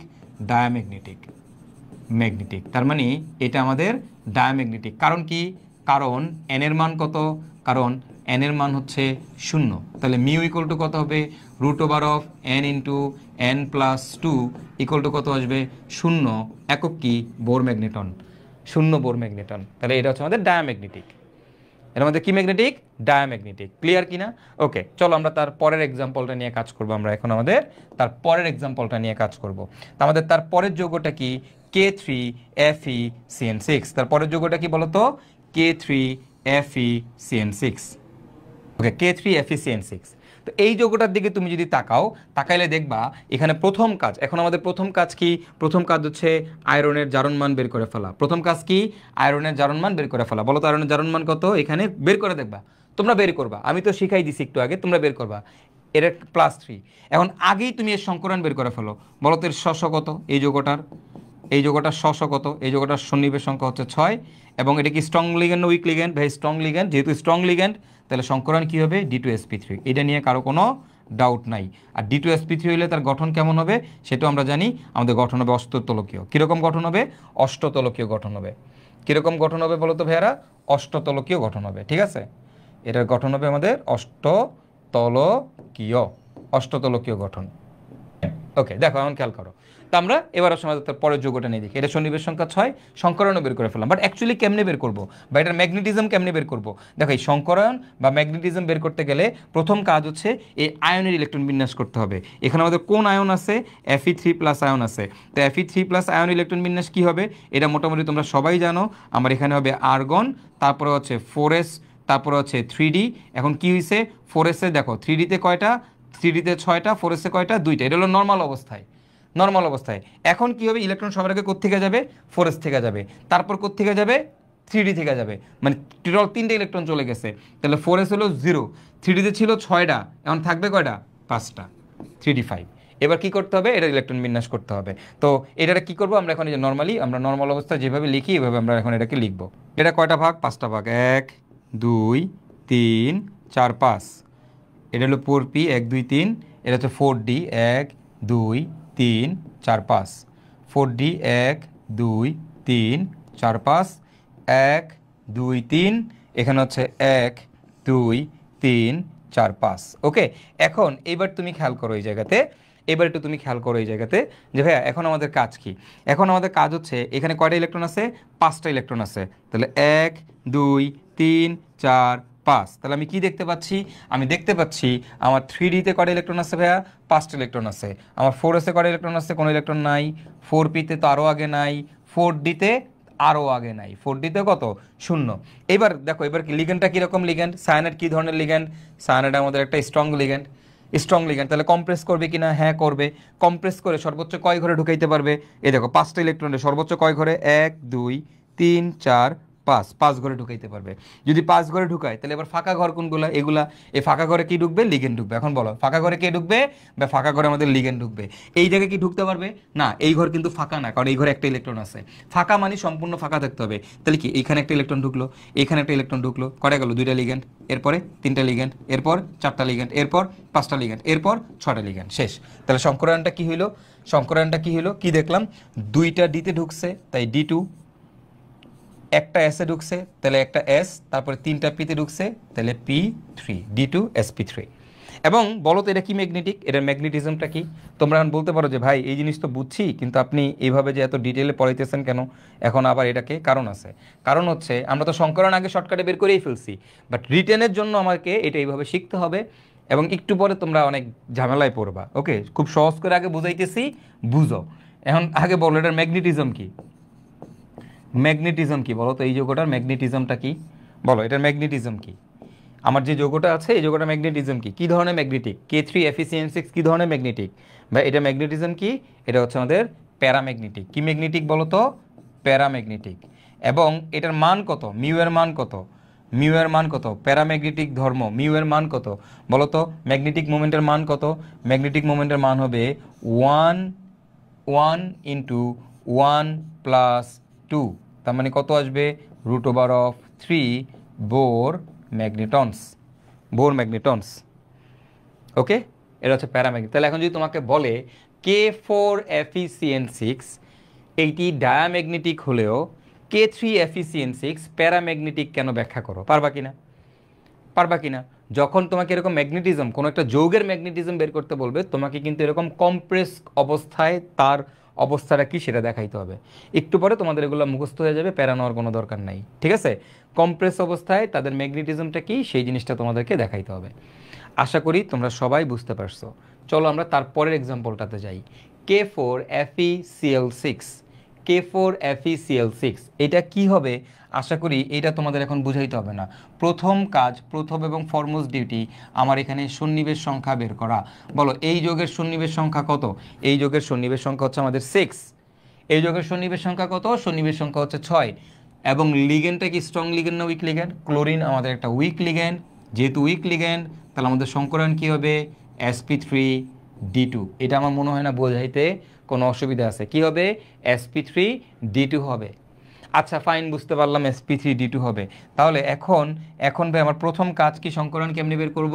A: ম্যাগনেটিক। তার মানে এটা আমাদের ডায়াম্যাগনেটিক। কারণ কি? কারণ এন এর মান কত? কারণ এন এর মান হচ্ছে 0, তাহলে মিউ ইকুয়াল টু কত হবে √n into n plus 2 equal to কত আসবে 0 একক কি বোর ম্যাগনেটন, 0 বোর ম্যাগনেটন। তাহলে এটা হচ্ছে আমাদের ডায়াম্যাগনেটিক, এর মধ্যে কি ম্যাগনেটিক ডায়াম্যাগনেটিক। ক্লিয়ার কিনা? ওকে, চলো আমরা তার পরের এক্সাম্পলটা নিয়ে কাজ করব। আমরা এখন আমাদের তার পরের এক্সাম্পলটা নিয়ে কাজ করব। তো আমাদের তার পরের যৌগটা কি K3FeCN6। তার পরের যৌগটা কি বলতো K3FeCN6। ওকে, K3FeCN6। তো এই যৌগটার দিকে তুমি যদি তাকাইলে দেখবা এখানে প্রথম কাজ, এখন আমাদের প্রথম কাজ কি? প্রথম কাজ হচ্ছে আয়রনের জারণ মান বের করে ফেলা। প্রথম কাজ কি? আয়রনের জারণ মান বের করে ফেলা। বলো তো আয়রনের জারণ মান কত? এখানে বের করে দেখবা, তোমরা বের করবা, আমি তো শিখাই দিছি একটু আগে, তোমরা বের করবা। এর +3। এখন আগেই তুমি এর সংকরণ বের করে ফেলো। বলো তো এর শ কত? এই যৌগটার শ কত? এই যৌগটার সন্নিবেশ সংখ্যা হচ্ছে 6। এবং এটা কি স্ট্রং লিগ্যান্ড না উইক লিগ্যান্ড? ভাই স্ট্রং লিগ্যান্ড, যেহেতু স্ট্রং লিগ্যান্ড তাহলে সংকরণ কি হবে D2sp3। এটা নিয়ে কারো কোনো ডাউট নাই। আর D2sp3 হলে তার গঠন কেমন হবে সেটাও আমরা জানি, আমাদের গঠন হবে অষ্টতলকীয়। কীরকম গঠন হবে? অষ্টতলকীয় গঠন হবে। কীরকম গঠন হবে বলো তো ভাইয়ারা? অষ্টতলকীয় গঠন হবে। ঠিক আছে, এটার গঠন হবে আমাদের অষ্টতলকীয় গঠন। ওকে, দেখো এখন খেয়াল করো। তো আমরা এবার সময় তার পরের যৌগটা নিয়ে দেখি। এটা সন্নিবেশ সংখ্যা 6, সংকরায়নও বের করে ফেললাম। বাট অ্যাকচুয়ালি কেমনে বের করবো বা এটার ম্যাগনেটিজম কেমনে বের করবো? দেখো এই সংকরায়ন বা ম্যাগনেটিজম বের করতে গেলে প্রথম কাজ হচ্ছে এই আয়নের ইলেকট্রন বিন্যাস করতে হবে। এখানে আমাদের কোন আয়ন আছে? Fe3+ আয়ন আছে। তো Fe3+ আয়ন ইলেকট্রন বিন্যাস কি হবে? এটা মোটামুটি তোমরা সবাই জানো। আমার এখানে হবে আর্গন, তারপরে হচ্ছে 4s, তারপরে হচ্ছে 3d। এখন কি হয়েছে? 4s-এ দেখো 3d-তে কয়টা? 3d-তে 6টা, 4s-এ কয়টা? 2টা। এটা হলো নর্মাল অবস্থায়। এখন কি হবে? ইলেকট্রন সবার আগে কোত্থেকে যাবে? 4s থেকে যাবে। তারপর কোত্থেকে যাবে? 3d থেকে যাবে। মানে টোটাল 3টে ইলেকট্রন চলে গেছে। তাহলে 4s হলো 0, 3d-তে ছিল 6টা, এখন থাকবে কয়টা? 5টা, 3d5। এবার কি করতে হবে? এটা ইলেকট্রন বিন্যাস করতে হবে। তো এটা কি করবো আমরা এখন? এই যে নর্মালি আমরা নর্মাল অবস্থায় যেভাবে লিখি এভাবে আমরা এখন এটাকে লিখব। এটা কয়টা ভাগ? 5টা ভাগ। 1 2 3 4 5। এটা হলো 4p, 1 2 3। এটা হচ্ছে 4d, 1 2 3 4 5। 4d 1 2 3 4 5, 1 2 3। এখানে হচ্ছে 1 2 3 4 5। ওকে, এখন এবার তুমি খেয়াল করো এই জায়গাতে, যে ভাইয়া এখন আমাদের কাজ কি? এখন আমাদের কাজ হচ্ছে এখানে কয়টা ইলেকট্রন আছে? 5টা ইলেকট্রন আছে। তাহলে 1 2 3 4 5। তাহলে আমি কি দেখতে পাচ্ছি? আমি দেখতে পাচ্ছি আমার 3d-তে কয়টা ইলেকট্রন আছে ভাইয়া? 5টা ইলেকট্রন আছে। আমার 4s-এ কয়টা ইলেকট্রন আছে? কোনো ইলেকট্রন নাই। 4p-তে তো আরও আগে নাই, 4d-তে আরও আগে নাই, 4d-তে কত? 0। এবার দেখো এবার কি লিগ্যান্ডটা কীরকম লিগ্যান্ড? সায়ানাইড কী ধরনের লিগ্যান্ড? সায়ানাইড আমাদের একটা স্ট্রং লিগ্যান্ড। তাহলে কম্প্রেস করবে কিনা? হ্যাঁ করবে। কম্প্রেস করে সর্বোচ্চ কয় ঘরে ঢুকাইতে পারবে? এই দেখো 5টা ইলেকট্রনের সর্বোচ্চ কয় ঘরে? 1 2 3 4 5, 5 ঘরে ঢুকাইতে পারবে। যদি 5 ঘরে ঢুকায় তাহলে এবার ফাঁকা ঘর কোনগুলো? এগুলা। এই ফাঁকা ঘরে কি ঢুকবে? লিগেন্ড ঢুকবে। এখন বলো ফাঁকা ঘরে কে ঢুকবে? বা ফাঁকা ঘরে আমাদের লিগেন্ড ঢুকবে। এই জায়গায় কি ঢুকতে পারবে না? এই ঘর কিন্তু ফাঁকা না, কারণ এই ঘরে একটা ইলেকট্রন আছে। ফাঁকা মানে সম্পূর্ণ ফাঁকা থাকতে হবে। তাহলে কি এইখানে একটা ইলেকট্রন ঢুকলো, এইখানে একটা ইলেকট্রন ঢুকলো, কয়টা গেল? 2টা লিগেন্ড, এরপরে 3টা লিগেন্ড, এরপর 4টা লিগেন্ড, এরপর 5টা লিগেন্ড, এরপর 6টা লিগেন্ড, শেষ। তাহলে সংকরায়নটা কি হইলো? কি দেখলাম? 2টা d-তে ঢুকছে তাই d2, একটা s-এ ঢুকছে তাহলে একটা s, তারপরে 3টা p-তে ঢুকছে তাহলে p3, D2sp3। এবং বলো তো এটা কি ম্যাগনেটিক? এটার ম্যাগনেটিজমটা কি? তোমরা এখন বলতে পারো যে ভাই এই জিনিস তো বুঝছি, কিন্তু আপনি এইভাবে যে এত ডিটেলে পড়াইতেছেন কেন এখন আবার এটাকে? কারণ আছে। কারণ হচ্ছে আমরা তো সংকরণ আগে শর্টকাটে বের করেই ফেলছি, বাট রিটেনের জন্য আমাকে এটা এইভাবে শিখতে হবে এবং একটু পরে তোমরা অনেক ঝামেলায় পড়বা। ওকে, খুব সহজ করে আগে বুঝাইতেছি, বুঝো। এখন আগে বলো এটার ম্যাগনেটিজম কি? বলো তো এই যৌগটার ম্যাগনেটিজমটা কি? বলো এটার ম্যাগনেটিজম কি? আমার যে যৌগটা আছে এই যৌগটার ম্যাগনেটিজম কি? কি ধরনের ম্যাগনেটিক? K3FeCN6 কি ধরনের ম্যাগনেটিক? বা এটা ম্যাগনেটিজম কি? এটা হচ্ছে আমাদের প্যারাম্যাগনেটিক। কি ম্যাগনেটিক বলো তো? প্যারাম্যাগনেটিক। এবং এটার মান কত? মিউ এর মান কত? প্যারাম্যাগনেটিক ধর্ম, মিউ এর মান কত বলো তো? ম্যাগনেটিক মোমেন্টের মান কত? ম্যাগনেটিক মোমেন্টের মান হবে 1 × 1 + 2। তার মানে কত আসবে? √3 বোর ম্যাগনেটনস। ওকে, এটা হচ্ছে প্যারাম্যাগনেটিক। তাহলে এখন যদি তোমাকে বলে K4FeCN6 এইটি ডায়াম্যাগনেটিক হলেও K3FeCN6 প্যারাম্যাগনেটিক কেন ব্যাখ্যা করো? পারবা কিনা? পারবা কিনা? যখন তোমাকে এরকম ম্যাগনেটিজম, কোনো একটা যৌগের ম্যাগনেটিজম বের করতে বলবে, তোমাকে কিন্তু এরকম কম্প্রেস অবস্থায় তার অবস্থাটা কি সেটা দেখাইতে হবে। একটু পরে তোমাদের এগুলো মুখস্থ হয়ে যাবে, প্যারা নেওয়ার কোনো দরকার নাই, ঠিক আছে? কম্প্রেস অবস্থায় তাদের ম্যাগনেটিজমটা কি সেই জিনিসটা তোমাদেরকে দেখাইতে হবে। আশা করি তোমরা সবাই বুঝতে পারছো। চলো আমরা তারপরের এক্সাম্পলটাতে যাই। K4FeCl6, K4FeCl6 এটা কি হবে? আশা করি এটা তোমাদের এখন বুঝাইতে হবে না। প্রথম কাজ, প্রথম এবং ফরমোস্ট ডিউটি আমার এখানে সন্নিবেশ সংখ্যা বের করা। বলো এই যৌগের সন্নিবেশ সংখ্যা কত? এই যৌগের সন্নিবেশ সংখ্যা হচ্ছে আমাদের 6। এই যৌগের সন্নিবেশ সংখ্যা কত? সন্নিবেশ সংখ্যা হচ্ছে 6। এবং লিগেন্ডটা কি স্ট্রং লিগেন্ড না উইক লিগেন্ড? ক্লোরিন আমাদের একটা উইক লিগেন্ড, যেহেতু উইক লিগেন্ড তাহলে আমাদের সংকরায়ন কী হবে? sp3d2। এটা আমার মনে হয় না বোঝাইতে কোনো অসুবিধা আছে। কি হবে? sp3d2 হবে। আচ্ছা ফাইন, বুঝতে পারলাম sp3d2 হবে। তাহলে এখন ভাই আমার প্রথম কাজ কি? সংকরণ কেমনি বের করব?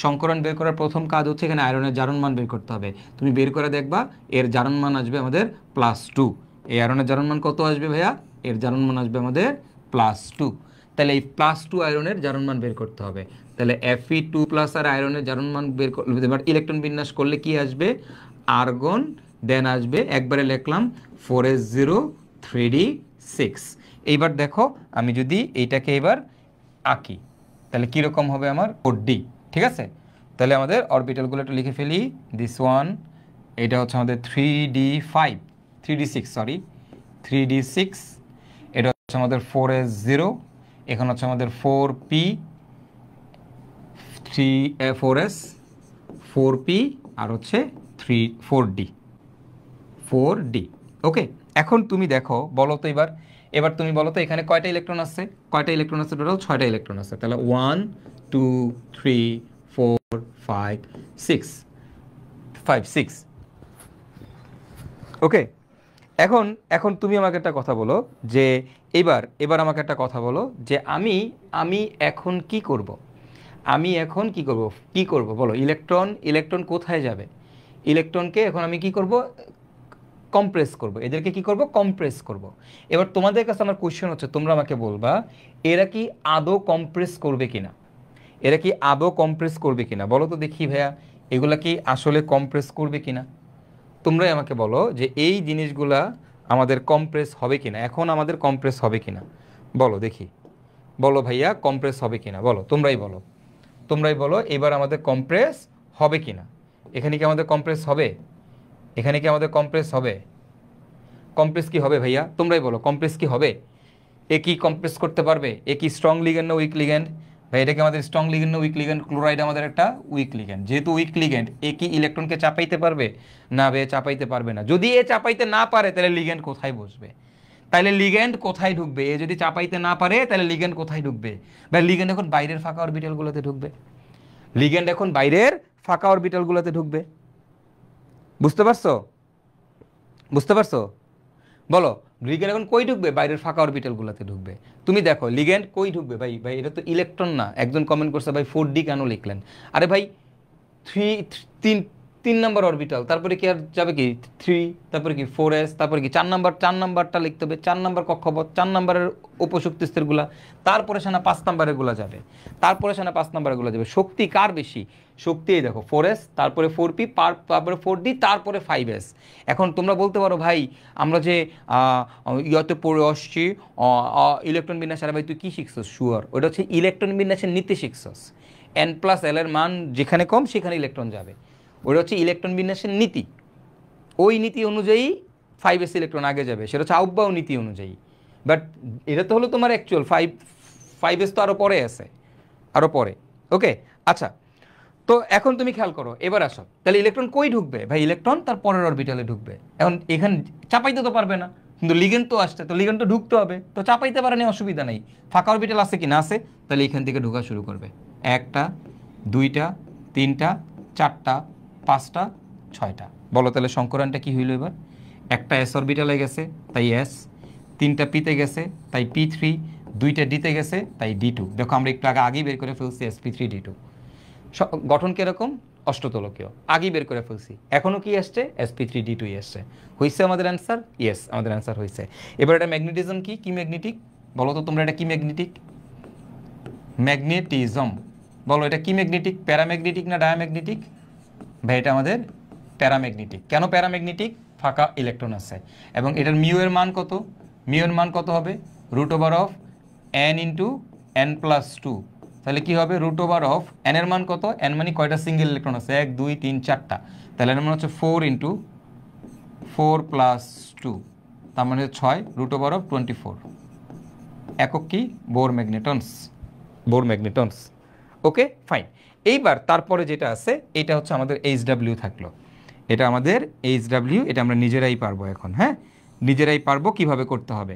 A: সংকরণ বের করার প্রথম কাজ হচ্ছে এখানে আয়রনের জারণ মান বের করতে হবে। তুমি বের করে দেখবা এর জারণ মান আসবে আমাদের +2। এই আয়রনের জারণ মান কত আসবে ভাইয়া? এর জারণ মান আসবে আমাদের +2। তাহলে এই +2 আয়রনের জারণ মান বের করতে হবে। তাহলে Fe2+ আর আয়রনের জারণ মান বের করলে এবার ইলেকট্রন বিন্যাস করলে কি আসবে? আর্গন, দেন আসবে একবারে লিখলাম 4s0 3d6। এইবার দেখো আমি যদি এইটাকে এবার আঁকি তাহলে কীরকম হবে আমার? 4d, ঠিক আছে? তাহলে আমাদের অরবিটালগুলো একটু লিখে ফেলি। দিস ওয়ান, এটা হচ্ছে আমাদের 3d6 সরি 3d6, এটা হচ্ছে আমাদের 4s0, এখানে হচ্ছে আমাদের 4p 4s 4p আর হচ্ছে 4d। ওকে, এখন তুমি দেখো, বলো তো এবার তুমি বলো তো এখানে কয়টা ইলেকট্রন আছে? কয়টা ইলেকট্রন আছে? টোটাল 6টা ইলেকট্রন আছে। তাহলে 1 2 3 4 5 6। ওকে, এখন তুমি আমাকে একটা কথা বলো যে এবার আমাকে একটা কথা বলো যে আমি এখন কি করব? আমি এখন কি করব বলো? ইলেকট্রন কোথায় যাবে? ইলেকট্রনকে এখন আমি কি করব? কম্প্রেস করব। এদেরকে কি করব? কম্প্রেস করব। এবার তোমাদের কাছে আমার কোশ্চেন হচ্ছে, তোমরা আমাকে বলবা এরা কি আদৌ কম্প্রেস করবে কিনা? এরা কি আদৌ কম্প্রেস করবে কিনা? বলো তো দেখি ভাইয়া, এগুলা কি আসলে কম্প্রেস করবে কিনা? তোমরাই আমাকে বলো যে এই জিনিসগুলা আমাদের কম্প্রেস হবে কিনা, এখন আমাদের কম্প্রেস হবে কিনা? বলো দেখি, বলো ভাইয়া কম্প্রেস হবে কিনা? বলো, তোমরাই বলো এবার আমাদের কম্প্রেস হবে কিনা? এখানে কি আমাদের কম্প্রেস হবে? এখানে কি আমাদের কম্প্রেস হবে? কম্প্রেস কি হবে ভাইয়া? তোমরাই বলো, কম্প্রেস কি হবে? এ কি কম্প্রেস করতে পারবে? এ কি স্ট্রং লিগ্যান্ড না উইক লিগ্যান্ড? ভাই এটা কি আমাদের স্ট্রং লিগ্যান্ড না উইক লিগ্যান্ড? ক্লোরাইড আমাদের একটা উইক লিগ্যান্ড, যেহেতু উইক লিগ্যান্ড এ কি ইলেকট্রনকে চাপাইতে পারবে? না ভাই, চাপাইতে পারবে না। যদি এ চাপাইতে না পারে তাহলে লিগ্যান্ড কোথায় বসবে? তাহলে লিগ্যান্ড কোথায় ঢুকবে? এ যদি চাপাইতে না পারে তাহলে লিগ্যান্ড কোথায় ঢুকবে? ভাই লিগ্যান্ড এখন বাইরের ফাঁকা অরবিটালগুলোতে ঢুকবে। লিগ্যান্ড এখন বাইরের ফাঁকা অরবিটালগুলোতে ঢুকবে। বুঝতে পারছো? বুঝতে পারছো? বলো, লিগ্যান্ড এখন কই ঢুকবে? বাইরের ফাঁকা অরবিটালগুলোতে ঢুকবে। তুমি দেখো লিগ্যান্ড কই ঢুকবে? ভাই এটা তো ইলেকট্রন না। একজন কমেন্ট করছে ভাই 4D কেন লিখলেন? আরে ভাই তিন নাম্বার অরবিটাল, তারপরে কি আর যাবে কি 3, তারপরে কি 4s, তারপরে কি 4 নাম্বারটা লিখতে হবে, 4 নাম্বার কক্ষপথ, 4 নাম্বারের উপশক্তি স্তরগুলা, তারপরে সেনা 5 নাম্বারেরগুলো যাবে, তারপরে সেনা 5 নাম্বারেরগুলো যাবে। শক্তি কার বেশি? শক্তি এই দেখো 4s, তারপরে 4p, তারপরে 4d, তারপরে 5s। এখন তোমরা বলতে পারো ভাই আমরা যে ইয়েতে পড়ে আসছি ইলেকট্রন বিন্যাস, আরে ভাই তুই কী শিখছস? শুয়ার, ওটা হচ্ছে ইলেকট্রন বিন্যাসের নীতি শিখছস। n+l এর মান যেখানে কম সেখানে ইলেকট্রন যাবে, ওটা হচ্ছে ইলেকট্রন বিন্যাসের নীতি। ওই নীতি অনুযায়ী 5s ইলেকট্রন আগে যাবে, সেটা হচ্ছে আউটবাউন্ড নীতি অনুযায়ী। বাট এটা তো হলো তোমার অ্যাকচুয়াল 5s তো আরও পরে আছে, আরও পরে। ওকে, আচ্ছা, তো এখন তুমি খেয়াল করো, এবার আসো তাহলে ইলেকট্রন কই ঢুকবে? ভাই ইলেকট্রন তার পরের অরবিটালে ঢুকবে। এখন এখানে চাপাইতে তো পারবে না, কিন্তু লিগেন্ড তো আসছে, তো লিগেন্ড তো ঢুকতে হবে, তো চাপাইতে পারে না, অসুবিধা নেই। ফাঁকা অরবিটাল আছে কি না? আছে, তাহলে এখান থেকে ঢোকা শুরু করবে। 1টা 2টা 3টা 4টা 5টা 6টা। বলো তাহলে সংকরানটা কি হইল? এবার একটা s অরবিটালে গেছে তাই s, 3টা পিতে গেছে তাই p3, 2টা ডিতে গেছে তাই d2। দেখো আমরা একটু আগেই বের করে ফেলছি sp3d2। গঠন কিরকম? অষ্টতলকীয়, আগেই বের করে ফেলছি। এখনও কি আসছে? sp3d2 আসছে। হয়েছে আমাদের অ্যান্সার? ইয়েস, আমাদের অ্যান্সার হয়েছে। এবার এটা ম্যাগনেটিজম কি ম্যাগনেটিক? বলো তো তোমরা এটা কি ম্যাগনেটিক? ম্যাগনেটিজম, বলো এটা কি ম্যাগনেটিক, প্যারাম্যাগনেটিক না ডায়াম্যাগনেটিক? ভাই এটা আমাদের প্যারাম্যাগনেটিক। কেন প্যারাম্যাগনেটিক? ফাঁকা ইলেকট্রন আছে। এবং এটার মিউ এর মান কত? মিউ এর মান কত হবে? √n into n plus 2। তাহলে কি হবে? √n এর মান কত? n মানে কয়টা সিঙ্গেল ইলেকট্রন আছে? 1 2 3 4টা। তাহলে এর মান হচ্ছে 4 ইন্টু 4 প্লাস 2, তার মানে 6 √24। একক কি? Bohr magnetons, Bohr magnetons. Okay fine. এইবার তারপরে যেটা আছে এটা হচ্ছে আমাদের HW থাকলো। এটা আমাদের HW, এটা আমরা নিজেরাই পারবো এখন। হ্যাঁ, নিজেরাই পারবো কিভাবে করতে হবে,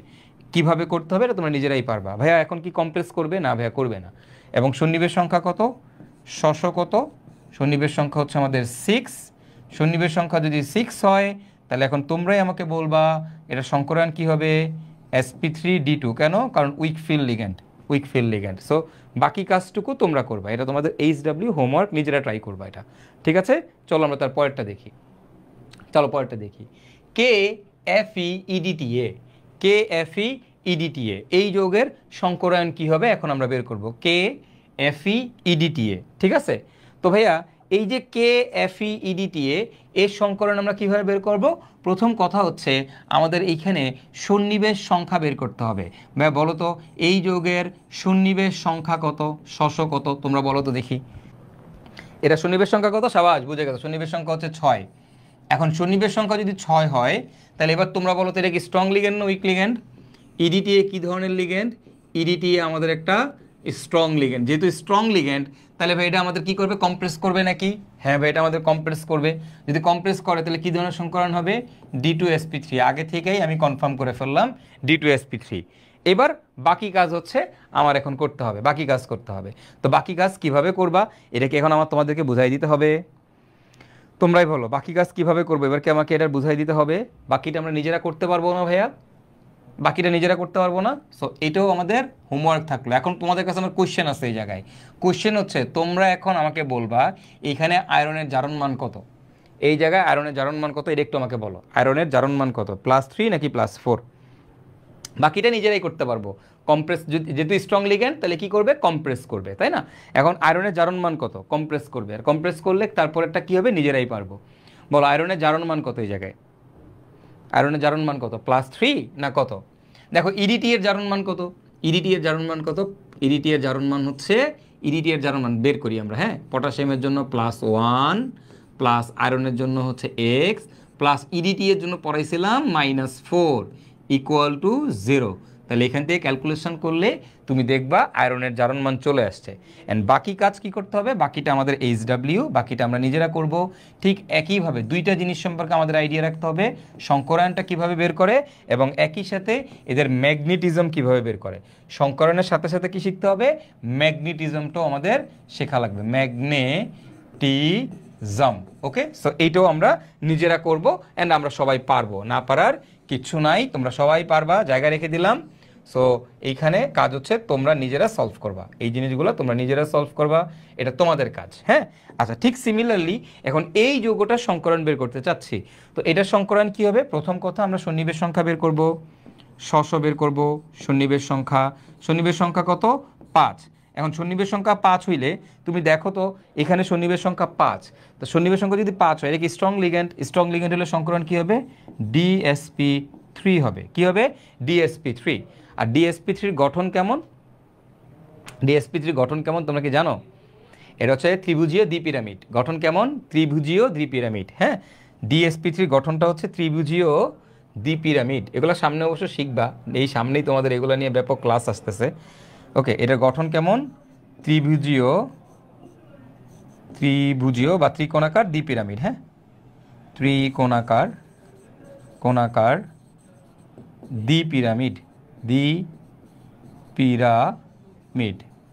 A: কিভাবে করতে হবে এটা তোমরা নিজেরাই পারবা। ভাইয়া এখন কি কমপ্রেস করবে? না ভাইয়া করবে না। এবং সন্নিবেশ সংখ্যা কত? কত? সন্নিবেশ সংখ্যা হচ্ছে আমাদের 6। সন্নিবেশ সংখ্যা যদি 6 হয় তাহলে এখন তোমরাই আমাকে বলবা এটা সংকরায়ন কি হবে? sp3d2। কেন? কারণ week field ligand, week field ligand. So বাকি কাজটুকু তোমরা করবা, এটা তোমাদের HW হোমওয়ার্ক, নিজেরা ট্রাই করবা এটা। ঠিক আছে, চলো আমরা তার পরেরটা দেখি। চলো পরেরটা দেখি। KFeEDTA, KFeEDTA এই যৌগের সংকরায়ন কি হবে এখন আমরা বের করব। KFeEDTA, ঠিক আছে? তো ভাইয়া এই যে KFeEDTA এর সংকরণ আমরা কিভাবে বের করব? প্রথম কথা হচ্ছে আমাদের এইখানে সন্নিবেশ সংখ্যা বের করতে হবে। ভাইয়া বলো তো এই যৌগের সন্নিবেশ সংখ্যা কত, কত তোমরা বলো তো দেখি। এটা সন্নিবেশ সংখ্যা কত? সাবাস, বুঝে গেছো। সন্নিবেশ সংখ্যা হচ্ছে 6। এখন সন্নিবেশ সংখ্যা যদি 6 হয় তাহলে এবার তোমরা বলো তো এটা কি স্ট্রং লিগ্যান্ড না উইক লিগ্যান্ড? EDTA কি ধরনের লিগ্যান্ড? EDTA আমাদের একটা স্ট্রং লিগ্যান্ড। যেহেতু স্ট্রং লিগ্যান্ড তাহলে ভাই এটা আমাদের কি করবে? কম্প্রেস করবে নাকি? হ্যাঁ ভাই এটা আমাদের কম্প্রেস করবে। যদি কম্প্রেস করে তাহলে কি ধরনের সংকরণ হবে? D2sp3। আগে থেকেই আমি কনফার্ম করে ফেললাম D2sp3। এবার বাকি কাজ হচ্ছে আমার এখন করতে হবে, বাকি কাজ করতে হবে। তো বাকি কাজ কিভাবে করবা এটা কি এখন আমার তোমাদেরকে বুঝাই দিতে হবে? তোমরাই বলো বাকি কাজ কিভাবে করবো, এবার কি আমাকে এটা বুঝাই দিতে হবে? বাকিটা আমরা নিজেরা করতে পারবো না ভাইয়া? বাকিটা নিজেরা করতে পারবো না। সো এটাও আমাদের হোমওয়ার্ক থাকলো। এখন তোমাদের কাছে আমার কোশ্চেন আছে এই জায়গায়। কোশ্চেন হচ্ছে তোমরা এখন আমাকে বলবা এখানে আয়রনের জারণ মান কত? এই জায়গায় আয়রনের জারণ মান কত এটা একটু আমাকে বলো। আয়রনের জারণ মান কত? +3 নাকি +4? বাকিটা নিজেরাই করতে পারবো। কম্প্রেস যেহেতু স্ট্রং লিগ্যান্ড তাহলে কি করবে? কম্প্রেস করবে, তাই না? এখন আয়রনের জারণ মান কত? কম্প্রেস করবে। আর কম্প্রেস করলে তারপরেরটা কি হবে? নিজেরাই পারবো। বলো আয়রনের জারণ মান কত এই জায়গায়? আয়রনের জারণ মান কত? +3 না কত? দেখো EDTA এর জারণ মান কত? EDTA এর জারণ মান কত? EDTA এর জারণ মান হচ্ছে, EDTA এর জারণ মান বের করি আমরা। হ্যাঁ, পটাশিয়ামের জন্য +1 প্লাস আয়রনের জন্য হচ্ছে x প্লাস EDTA এর জন্য পড়াইছিলাম -4 = 0। তাহলে এখান থেকে ক্যালকুলেশন করলে তুমি দেখবা আয়রনের জারণ মান চলে আসছে। অ্যান্ড বাকি কাজ কি করতে হবে? বাকিটা আমাদের HW, বাকিটা আমরা নিজেরা করব। ঠিক একইভাবে দুইটা জিনিস সম্পর্কে আমাদের আইডিয়া রাখতে হবে, সংকরায়নটা কিভাবে বের করে এবং একই সাথে এদের ম্যাগনেটিজম কিভাবে বের করে। সংকরায়নের সাথে সাথে কি শিখতে হবে? ম্যাগনেটিজমটাও আমাদের শেখা লাগবে, ম্যাগনেটিজম। ওকে, সো এইটাও আমরা নিজেরা করব অ্যান্ড আমরা সবাই পারবো, না পারার কিচ্ছু নাই, তোমরা সবাই পারবা, জায়গা রেখে দিলাম। সো এইখানে কাজ হচ্ছে তোমরা নিজেরা সলভ করবা, এই জিনিসগুলো তোমরা নিজেরা সলভ করবা, এটা তোমাদের কাজ। হ্যাঁ, আচ্ছা, ঠিক সিমিলারলি এখন এই যৌগটা সংকরণ বের করতে চাচ্ছি। তো এটার সংকরণ কি হবে? প্রথম কথা আমরা সন্নিবেশ সংখ্যা বের করব, বের করব। সন্নিবেশ সংখ্যা কত? 5। এখন সন্নিবেশ সংখ্যা 5 হইলে তুমি দেখো তো এখানে সন্নিবেশ সংখ্যা 5। তো সন্নিবেশ সংখ্যা যদি 5 হয় এটা কি স্ট্রং লিগ্যান্ড? স্ট্রং লিগ্যান্ড হলে সংকরণ কি হবে? DSP3 হবে। কি হবে? DSP3। আর DSP3 গঠন কেমন? DSP3 গঠন কেমন তোমরা কি জানো? এটা হচ্ছে ত্রিভুজীয় দ্বিপিরামিড। গঠন কেমন? ত্রিভুজীয় দ্বিপিরামিড। হ্যাঁ, DSP3 গঠনটা হচ্ছে ত্রিভুজীয় দ্বিপিরামিড। এগুলো সামনে অবশ্য শিখবা, এই সামনেই তোমাদের এগুলো নিয়ে ব্যাপক ক্লাস আসতেছে। ওকে, এটার গঠন কেমন? ত্রিভুজীয় বা ত্রিকোণাকার দ্বিপিরামিড। হ্যাঁ, ত্রিকোণাকার দ্বিপিরামিড।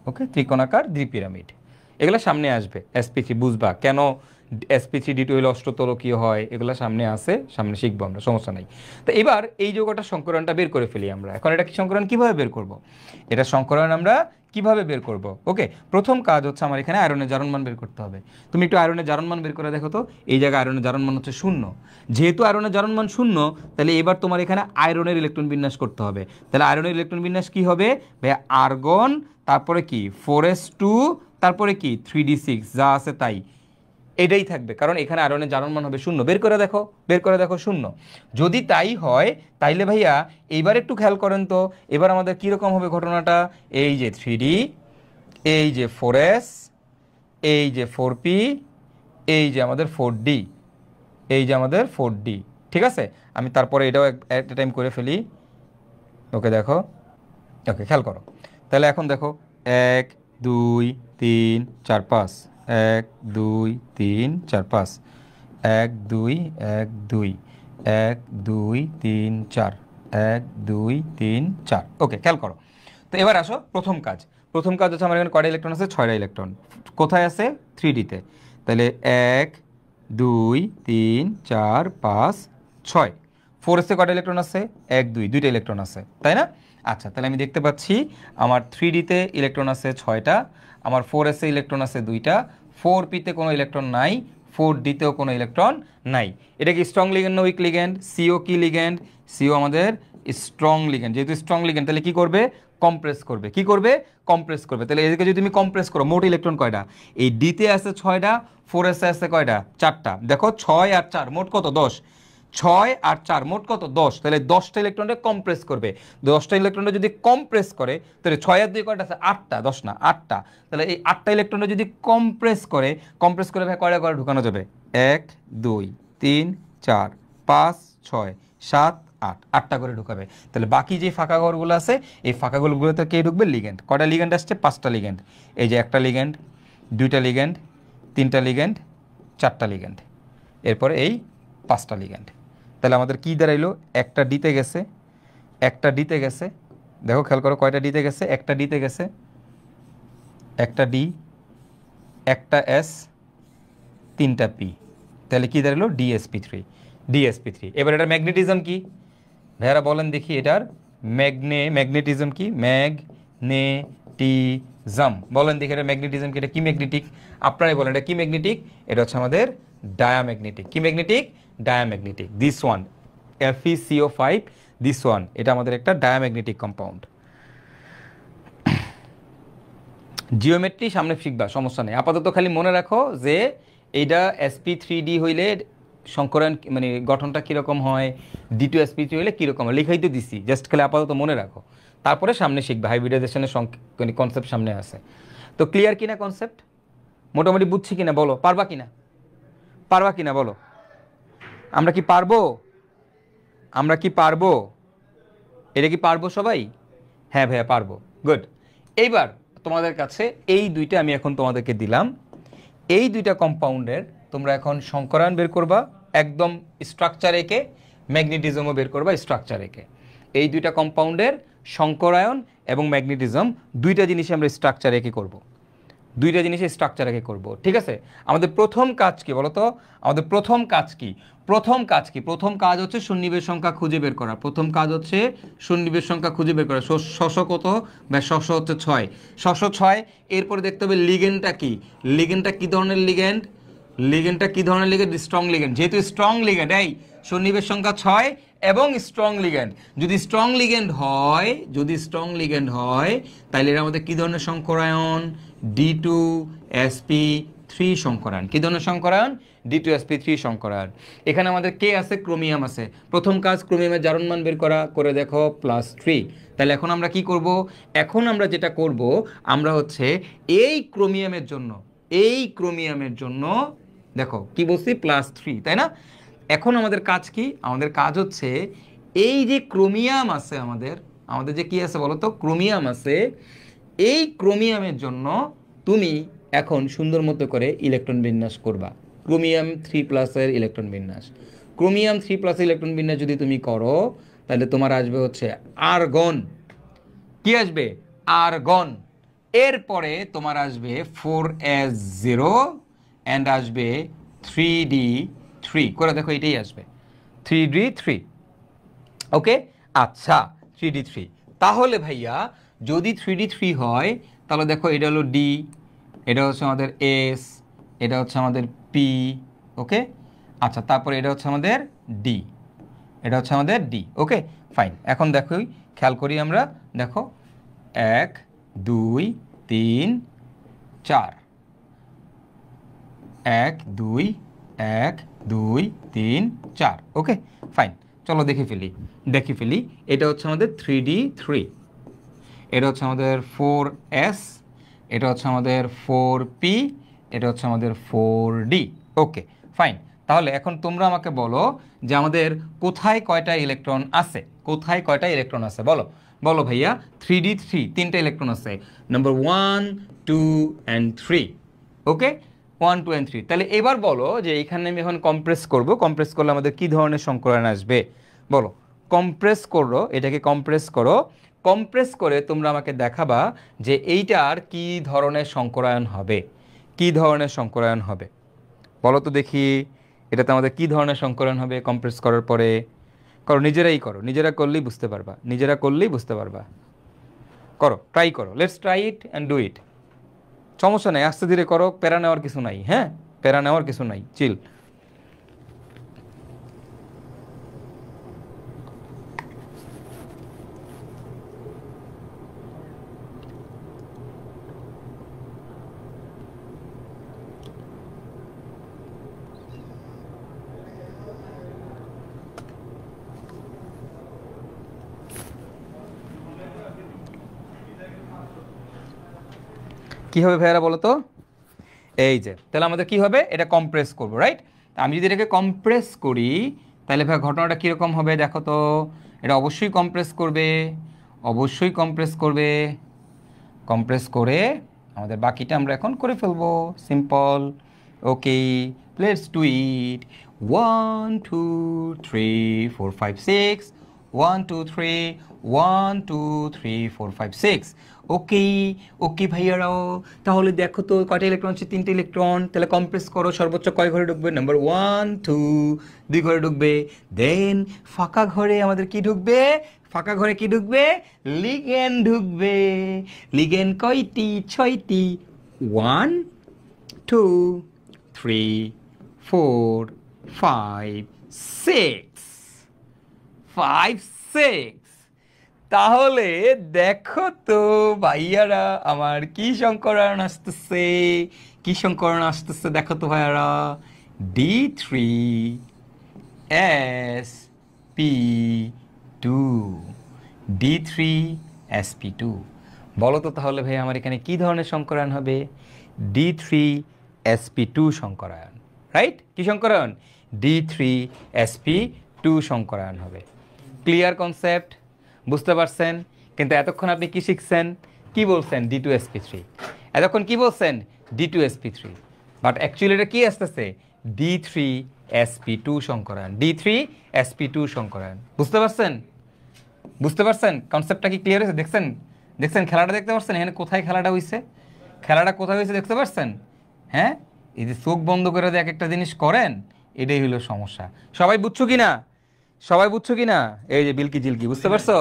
A: ওকে, ত্রিকোণাকার দ্বিপিরামিড। এগুলো সামনে আসবে। SP3 বুঝবা কেন SP3D2 হলে অষ্টতলকীয় হয়, এগুলো সামনে আসে, সামনে শিখবো আমরা, সমস্যা নাই। তো এবার এই যৌগটা সংকরণটা বের করে ফেলি আমরা। এখন এটা কি সংকরণ কিভাবে বের করব? এটা সংকরণ আমরা কিভাবে বের করব? ওকে, প্রথম কাজ হচ্ছে আমার এখানে আয়রনের জারণ মান বের করতে হবে। তুমি একটু আয়রনের জারণ মান বের করে দেখো তো। এই জায়গায় আয়রনের জারণ মান হচ্ছে 0। যেহেতু আয়রনের জারণ মান 0 তাহলে এবার তোমার এখানে আয়রনের ইলেকট্রন বিন্যাস করতে হবে। তাহলে আয়রনের ইলেকট্রন বিন্যাস কি হবে? ভাই আর্গন তারপরে কি 4s2, তারপরে কি 3d6, যা আছে তাই এটাই থাকবে, কারণ এখানে আয়রনের জারণ মান হবে 0। বের করে দেখো, বের করে দেখো 0। যদি তাই হয় তাইলে ভাইয়া এইবার একটু খেয়াল করেন তো, এবার আমাদের কীরকম হবে ঘটনাটা। এই যে 3d, এই যে 4s, এই যে 4p, এই যে আমাদের 4d, এই যে আমাদের 4d। ঠিক আছে, আমি তারপরে এটাও এট এ টাইম করে ফেলি। ওকে দেখো, ওকে খেয়াল করো। তাহলে এখন দেখো 1 2 3 4 5, 1 2 3 4 5, 1 2 1 2, 1 2 3 4, 1 2 3 4। ওকে খেয়াল করো। তো এবার আসো প্রথম কাজ। প্রথম কাজ হচ্ছে আমার এখানে কয়টা ইলেকট্রন আছে? 6টা ইলেকট্রন। কোথায় আছে? 3Dতে। তাহলে 1 2 3 4 5 6। 4s এ কয়টা ইলেকট্রন আছে? 1 2, দুইটা ইলেকট্রন আছে, তাই না? আচ্ছা, তাহলে আমি দেখতে পাচ্ছি আমার 3Dতে ইলেকট্রন আছে 6টা, আমার 4s এ ইলেকট্রন আছে 2টা, 4pতে কোনো ইলেকট্রন নাই, 4dতেও কোনো ইলেকট্রন নাই। এটা কি স্ট্রং লিগ্যান্ড না উইক লিগ্যান্ড? সিও কি লিগ্যান্ড? সিও আমাদের স্ট্রং লিগ্যান্ড। যেহেতু স্ট্রং লিগ্যান্ড তাহলে কি করবে? কম্প্রেস করবে। কি করবে? কম্প্রেস করবে। তাহলে এদিকে যদি তুমি কম্প্রেস করো, মোট ইলেকট্রন কয়টা? এই ডিতে আছে 6টা, 4s এ আছে কয়টা? 4টা। দেখো 6 আর 4 মোট কত? 10। 6 আর 4 মোট কত? 10। তাহলে 10টা ইলেকট্রনকে কম্প্রেস করবে। 10টা ইলেকট্রনটা যদি কম্প্রেস করে তাহলে 6 আর 2 কয়টা আছে? 8টা। 10 না, 8টা। তাহলে এই 8টা ইলেকট্রনটা যদি কম্প্রেস করে ভাই কয়টা করে ঢুকানো যাবে? 1 2 3 4 5 6 7 8, 8টা করে ঢুকাবে। তাহলে বাকি যে ফাঁকা ঘরগুলো আছে এই ফাঁকা ঘরগুলোতে কে ঢুকবে? লিগ্যান্ড। কয়টা লিগ্যান্ড আসছে? 5টা লিগ্যান্ড। এই যে একটা লিগ্যান্ড, 2টা লিগ্যান্ড, 3টা লিগ্যান্ড, 4টা লিগ্যান্ড, এরপরে এই 5টা লিগ্যান্ড। তাহলে আমাদের কি দাঁড়াইলো? একটা ডিতে গেছে, একটা ডিতে গেছে। দেখো খেয়াল করো কয়টা ডিতে গেছে? একটা ডিতে গেছে, একটা ডি, একটা এস, 3টা পি। তাহলে কি দাঁড়ালো? DsP3, DsP3। এবার এটার ম্যাগনেটিজম কি ভাইয়ারা বলেন দেখি? এটার ম্যাগনেটিজম কি? ম্যাগনেটিজম বলেন দেখি, এটা ম্যাগনেটিজম কি? এটা কি ম্যাগনেটিক? আপনারাই বলেন এটা কি ম্যাগনেটিক? এটা হচ্ছে আমাদের ডায়াম্যাগনেটিক। কি magnetic? Diamagnetic. This one FeCO5, this one, এটা আমাদের একটা ডায়াম্যাগনেটিক কম্পাউন্ড। জিওমেট্রি সামনে শিখবা, সমস্যা নেই। আপাতত খালি মনে রাখো যে এইটা sp3d হইলে সংকরায়ন মানে গঠনটা কীরকম হয়, D2sp3 হইলে কীরকম হয়, লিখাই তো দিছি, জাস্ট খালি আপাতত মনে রাখো। তারপরে সামনে শিখবা, হাইব্রিডাইজেশনের মানে কনসেপ্ট সামনে আছে। তো ক্লিয়ার কিনা কনসেপ্ট? মোটামুটি বুঝছি কিনা বলো? পারবা কিনা? পারবা কিনা বলো? আমরা কি পারবো? আমরা কি পারবো? এটা কি পারবো সবাই? হ্যাঁ ভাইয়া পারবো। গুড। এইবার তোমাদের কাছে এই দুইটা আমি এখন তোমাদেরকে দিলাম। এই দুইটা কম্পাউন্ডের তোমরা এখন সংকরায়ন বের করবা একদম স্ট্রাকচার এঁকে, ম্যাগনেটিজমও বের করবা স্ট্রাকচার এঁকে। এই দুইটা কম্পাউন্ডের সংকরায়ন এবং ম্যাগনেটিজম দুইটা জিনিসই আমরা স্ট্রাকচার এঁকে করব। দুইটা জিনিসের স্ট্রাকচার এঁকে করব, ঠিক আছে? আমাদের প্রথম কাজ কি বলো তো? আমাদের প্রথম কাজ কি? প্রথম কাজ কি? প্রথম কাজ হচ্ছে সন্নিবেশ সংখ্যা খুঁজে বের করা। প্রথম কাজ হচ্ছে সন্নিবেশ সংখ্যা খুঁজে বের করা। শশ কত? বা শশ হচ্ছে 6, শশ 6। এরপরে দেখতে হবে লিগেন্ডটা কি? লিগেন্ডটা কি ধরনের লিগেন্ড? লিগেন্ডটা কি ধরনের লিগেন্ড? Strong ligand. যেহেতু স্ট্রং লিগেন্ড, এই সন্নিবেশ সংখ্যা 6 এবং স্ট্রং লিগেন্ড, যদি স্ট্রং লিগেন্ড হয়, যদি স্ট্রং লিগেন্ড হয় তাহলে এর মধ্যে কি ধরনের সংকরায়ন? D2sp3 সংকরায়ন। কি ধরনের সংকরায়ন? D2sp3 সংকরায়ন। এখানে আমাদের কে আছে? ক্রোমিয়াম আছে। প্রথম কাজ ক্রোমিয়ামের জারণ মান বের করা, করে দেখো +3। তাহলে এখন আমরা কি করব? এখন আমরা যেটা করব, আমরা হচ্ছে এই ক্রোমিয়ামের জন্য, এই ক্রোমিয়ামের জন্য দেখো কি বলছি? +3, তাই না? এখন আমাদের কাজ কি? আমাদের কাজ হচ্ছে এই যে ক্রোমিয়াম আছে আমাদের, আমাদের যে কি আছে বলো তো? ক্রোমিয়াম আছে। এই ক্রোমিয়ামের জন্য তুমি এখন সুন্দর মতো করে ইলেকট্রন বিন্যাস করবা। ক্রোমিয়াম 3+ এর ইলেকট্রন বিন্যাস, ক্রোমিয়াম 3+ ইলেকট্রন বিন্যাস যদি তুমি করো তাহলে তোমার আসবে হচ্ছে আর্গন। কি আসবে? আর্গন। এরপরে তোমার আসবে 4s0 অ্যান্ড আসবে 3d3। করে দেখো এটাই আসবে 3d3। ওকে, আচ্ছা 3d3। তাহলে ভাইয়া যদি 3d3 হয় তাহলে দেখো এটা হলো D, এটা হচ্ছে আমাদের S, এটা হচ্ছে আমাদের P। ওকে, আচ্ছা তারপরে এটা হচ্ছে আমাদের D, এটা হচ্ছে আমাদের D। Okay fine. এখন দেখো খেয়াল করি আমরা, দেখো 1 2 3 4 1 2 1 2 3 4 ওকে ফাইন চলো দেখে ফেলি এটা হচ্ছে আমাদের 3D3 এটা হচ্ছে আমাদের 4S এটা হচ্ছে আমাদের 4P এটা হচ্ছে আমাদের 4D ওকে ফাইন তাহলে এখন তোমরা আমাকে বলো যে আমাদের কোথায় কয়টা ইলেকট্রন আছে বলো বলো ভাইয়া 3D3 তিনটা ইলেকট্রন আছে নাম্বার 1 2 and 3 ওকে 1 2 and 3 তাহলে এবার বলো যে এখানে আমি এখন কম্প্রেস করলে আমাদের কি ধরনের সংকরায়ন আসবে বলো এটাকে কম্প্রেস করে তোমরা আমাকে দেখাবা যে এইটার কি ধরনের সংকরায়ন হবে বলো তো দেখি এটাতে আমাদের কি ধরনের সংকরায়ন হবে কম্প্রেস করার পরে নিজেরা করলেই বুঝতে পারবা ট্রাই করো let's try it and do it সমস্যা নেই আস্তে ধীরে করো প্যারা নেওয়ার কিছু নাই চিল কি হবে ভাইয়ারা বলো তো এই যে তাহলে আমাদের কি হবে এটা কম্প্রেস করব রাইট আমি যদি এটাকে কম্প্রেস করি তাহলে ভাই ঘটনাটা কীরকম হবে দেখো তো এটা অবশ্যই কম্প্রেস করে আমাদের বাকিটা আমরা এখন করে ফেলবো simple okay let's do it 1 2 3 4 5 6 1 2 3 1 2 3 4 5 6 ওকে ভাইয়ারাও তাহলে দেখো তো কয়টা ইলেকট্রন আছে তিনটে ইলেকট্রন তাহলে কম্প্রেস করো সর্বোচ্চ কয় ঘরে ঢুকবে নাম্বার 1 2 দুই ঘরে ঢুকবে দেন ফাঁকা ঘরে আমাদের কি ঢুকবে লিগেন্ড ঢুকবে লিগেন্ড কয়টি 6টি 1 2 3 4 5 6 তাহলে দেখো তো ভাইয়ারা আমার কি সংকরায়ন আসতেছে দেখো তো ভাইয়ারা D3sp2 বলো তো তাহলে ভাই আমার এখানে কি ধরনের সংকরায়ন হবে D3sp2 সংকরায়ন রাইট কি সংকরায়ন D3sp2 সংকরায়ন হবে ক্লিয়ার কনসেপ্ট বুঝতে পারছেন কিন্তু এতক্ষণ আপনি কি শিখছেন কি বলছেন D2sp3 এতক্ষণ কি বলছেন D2sp3 বাট অ্যাকচুয়ালি এটা কি আসতেছে D3sp2 সংকরায়ন D3sp2 সংকরায়ন বুঝতে পারছেন কনসেপ্টটা কি ক্লিয়ার হয়েছে দেখছেন খেলাটা দেখতে পাচ্ছেন এখানে কোথায় খেলাটা হয়েছে দেখতে পাচ্ছেন হ্যাঁ এই যে চোখ বন্ধ করে এক একটা জিনিস করেন এটাই হলো সমস্যা সবাই বুঝছো কিনা এই যে বিলকি জিলকি বুঝতে পারছো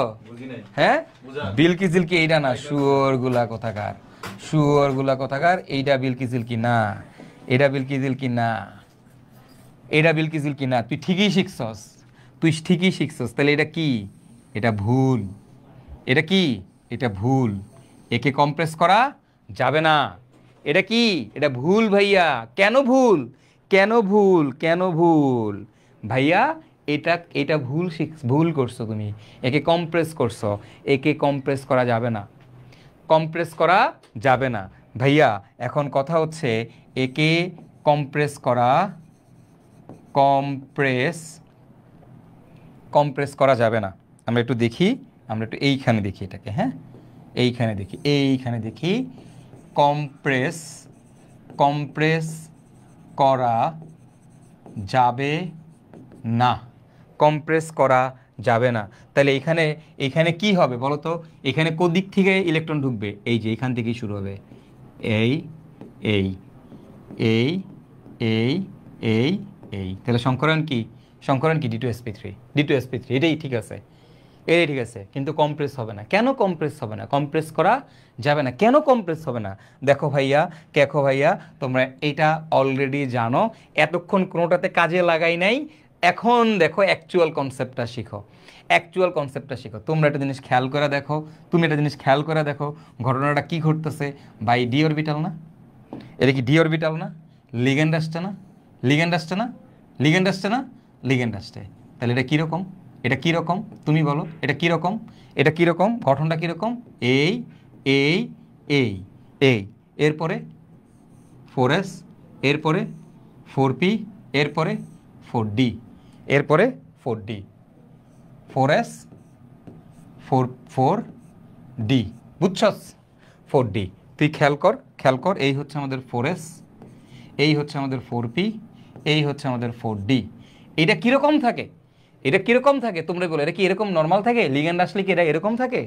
A: হ্যাঁ বিলকি জিলকি এইটা না শুয়োর গুলা কোথাকার এইটা বিলকি জিলকি না তুই ঠিকই শিখছস তাহলে এটা কি এটা ভুল একে কম্প্রেস করা যাবে না এটা কি এটা ভুল ভাইয়া কেন ভুল ভাইয়া এটা ভুল করছো তুমি একে কম্প্রেস করা যাবে না ভাইয়া এখন কথা হচ্ছে একে কম্প্রেস করা যাবে না আমরা একটু এইখানে দেখি এটাকে হ্যাঁ এইখানে দেখি কম্প্রেস করা যাবে না তাহলে এইখানে কি হবে বলো তো এখানে কোন দিক থেকে ইলেকট্রন ঢুকবে এই যে এখান থেকেই শুরু হবে এই তাহলে সংকরণ কি D2sp3 এটাই ঠিক আছে কিন্তু কম্প্রেস হবে না কেন কম্প্রেস করা যাবে না কেন কম্প্রেস হবে না দেখো ভাইয়া তোমরা এটা অলরেডি জানো এতক্ষণ কোনোটাতে কাজে লাগাই নাই এখন দেখো অ্যাকচুয়াল কনসেপ্টটা শিখো, অ্যাকচুয়াল কনসেপ্টটা শিখো। তোমরা একটা জিনিস খেয়াল করে দেখো, তুমি একটা জিনিস খেয়াল করে দেখো, ঘটনাটা কি ঘটতেছে। বাই ডি অরবিটাল না, এটা কি ডি অরবিটাল না? লিগেন্ড আসছে না, লিগেন্ড আসছে না, লিগেন্ড আসছে না, লিগেন্ড আসছে। তাহলে এটা কীরকম, এটা কীরকম তুমি বলো, এটা কীরকম, এটা কীরকম, গঠনটা কীরকম? এই এই এই এই, এরপরে 4s, এরপরে 4p, এরপরে 4d, এরপরে 4d, 4s 4d, বুঝছস? 4d। তুই খেয়াল কর, খেয়াল কর, এই হচ্ছে আমাদের 4s, এই হচ্ছে আমাদের 4p, এই হচ্ছে আমাদের 4d। এটা কীরকম থাকে, এটা কীরকম থাকে তোমরা বলো, এটা কি এরকম নর্মাল থাকে? লিগ্যান্ড আসলে কি এরা এরকম থাকে?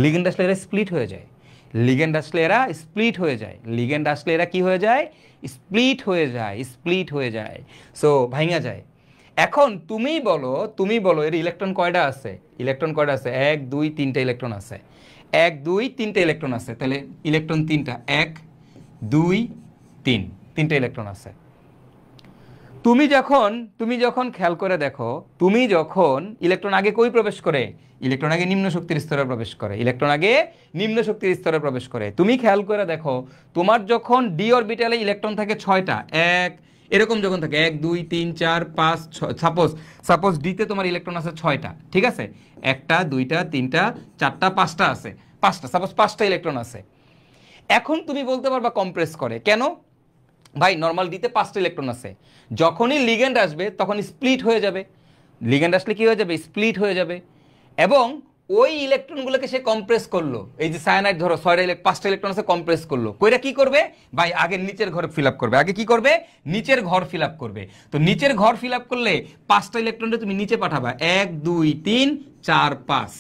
A: লিগ্যান্ড আসলে এরা স্প্লিট হয়ে যায়, লিগ্যান্ড আসলে এরা স্প্লিট হয়ে যায়, লিগ্যান্ড আসলে এরা কি হয়ে যায়? স্প্লিট হয়ে যায়, স্প্লিট হয়ে যায়, সো ভাঙা যায়। এখন তুমি বলো, তুমি বলো এর ইলেকট্রন কয়টা আছে? ইলেকট্রন কয়টা আছে? 1 2 3টা ইলেকট্রন আছে, 1 2 3টা ইলেকট্রন আছে। তাহলে ইলেকট্রন 3টা, 1 2 3, 3টা ইলেকট্রন আছে। তুমি যখন খেয়াল করে দেখো, তুমি যখন ইলেকট্রন আগে কই প্রবেশ করে? ইলেকট্রন আগে নিম্ন শক্তির স্তরে প্রবেশ করে, ইলেকট্রন আগে নিম্ন শক্তির স্তরে প্রবেশ করে। তুমি খেয়াল করে দেখো, তোমার যখন ডি অরবিটালে ইলেকট্রন থাকে 6টা, এক এরকম যখন থাকে 1 2 3 4 5 6, সাপোজ ডিতে তোমার ইলেকট্রন আছে 6টা, ঠিক আছে? 1টা 2টা 3টা 4টা 5টা আছে, 5টা, সাপোজ 5টা ইলেকট্রন আছে। এখন তুমি বলতে পারবা কম্প্রেস করে কেন? ভাই নর্মাল ডিতে 5টা ইলেকট্রন আছে, যখনই লিগ্যান্ড আসবে তখন স্প্লিট হয়ে যাবে, লিগ্যান্ড আসলে কি হয়ে যাবে? স্প্লিট হয়ে যাবে। এবং ওই ইলেকট্রনগুলোকে সে কম্প্রেস করলো, এই যে সায়ানাইড ধরো 5টা ইলেকট্রন আছে, কম্প্রেস করলো, কইরা কি করবে ভাই? আগে নিচের ঘরে ফিল আপ করবে, আগে কি করবে? নিচের ঘর ফিল আপ করবে। তো নিচের ঘর ফিল আপ করলে 5টা ইলেকট্রনটা তুমি নিচে পাঠাবা, 1 2 3 4 5,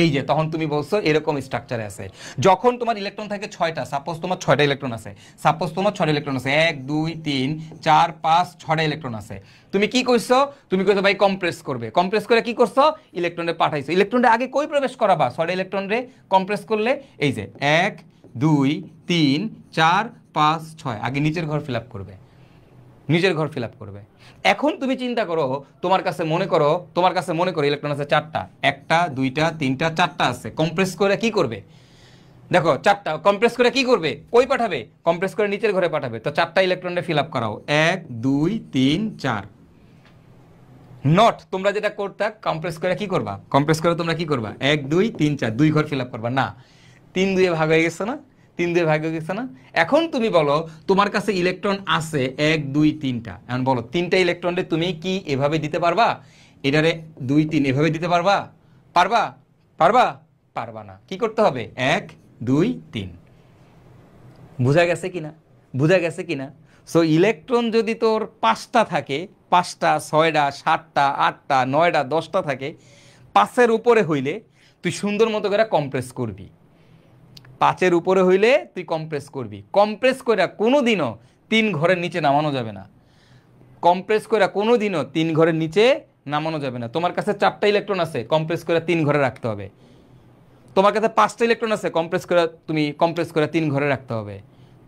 A: এই যে তখন তুমি বলছো এরকম স্ট্রাকচারে আছে। যখন তোমার ইলেকট্রন থাকে 6টা, সাপোজ তোমার 6টা ইলেকট্রন আছে, সাপোজ তোমার 6টা ইলেকট্রন আছে, 1 2 3 4 5 6টা ইলেকট্রন আছে, তুমি কি কইছো? তুমি কইছো ভাই কম্প্রেস করবে, কম্প্রেস করে কি করছো? ইলেকট্রনে পাঠাইছো। ইলেকট্রনটা আগে কই প্রবেশ করাবা? 6টা ইলেকট্রন রে কম্প্রেস করলে এই যে 1 2 3 4 5 6, আগে নিচের ঘর ফিল আপ করবে, নিজের ঘর ফিল আপ করবে। এখন তুমি চিন্তা করো, তোমার কাছে মনে করো, তোমার কাছে মনে করো ইলেকট্রন আছে 4টা, 1টা 2টা 3টা 4টা আছে, কম্প্রেস করে কি করবে? দেখো 4টা কম্প্রেস করে কি করবে? কই পাঠাবে? কম্প্রেস করে নিচের ঘরে পাঠাবে। তো 4টা ইলেকট্রনে ফিল আপ করাও, 1 2 3 4। নট তোমরা যেটা করতা, কম্প্রেস করে কি করবা? কম্প্রেস করে তোমরা কি করবা? 1 2 3 4, 2 ঘর ফিল আপ করবা না, 3 2 ভাগ হয়ে গেছে না, 3 2 ভাগ হয়ে গেছে না। এখন তুমি বলো তোমার কাছে ইলেকট্রন আছে 1 2 3টা, এখন বলো 3টা ইলেকট্রনে তুমি কি এভাবে দিতে পারবা? এটারে 2 3 এভাবে দিতে পারবা? পারবা? পারবা? পারবা না। কি করতে হবে? 1 2 3। বোঝা গেছে কিনা? বোঝা গেছে কিনা? সো ইলেকট্রন যদি তোর 5টা থাকে, 5টা 6টা 7টা 8টা 9টা 10টা থাকে, 5-এর উপরে হইলে তুই সুন্দর মতো করে কম্প্রেস করবি, 5-এর উপরে হইলে তুই কম্প্রেস করবি। কম্প্রেস করে কোনোদিনও 3 ঘরের নিচে নামানো যাবে না, কম্প্রেস করে কোনোদিনও 3 ঘরের নিচে নামানো যাবে না। তোমার কাছে 4টা ইলেকট্রন আছে, কম্প্রেস করে 3 ঘরে রাখতে হবে। তোমার কাছে 5টা ইলেকট্রন আছে, কম্প্রেস করে তুমি কম্প্রেস করে 3 ঘরে রাখতে হবে।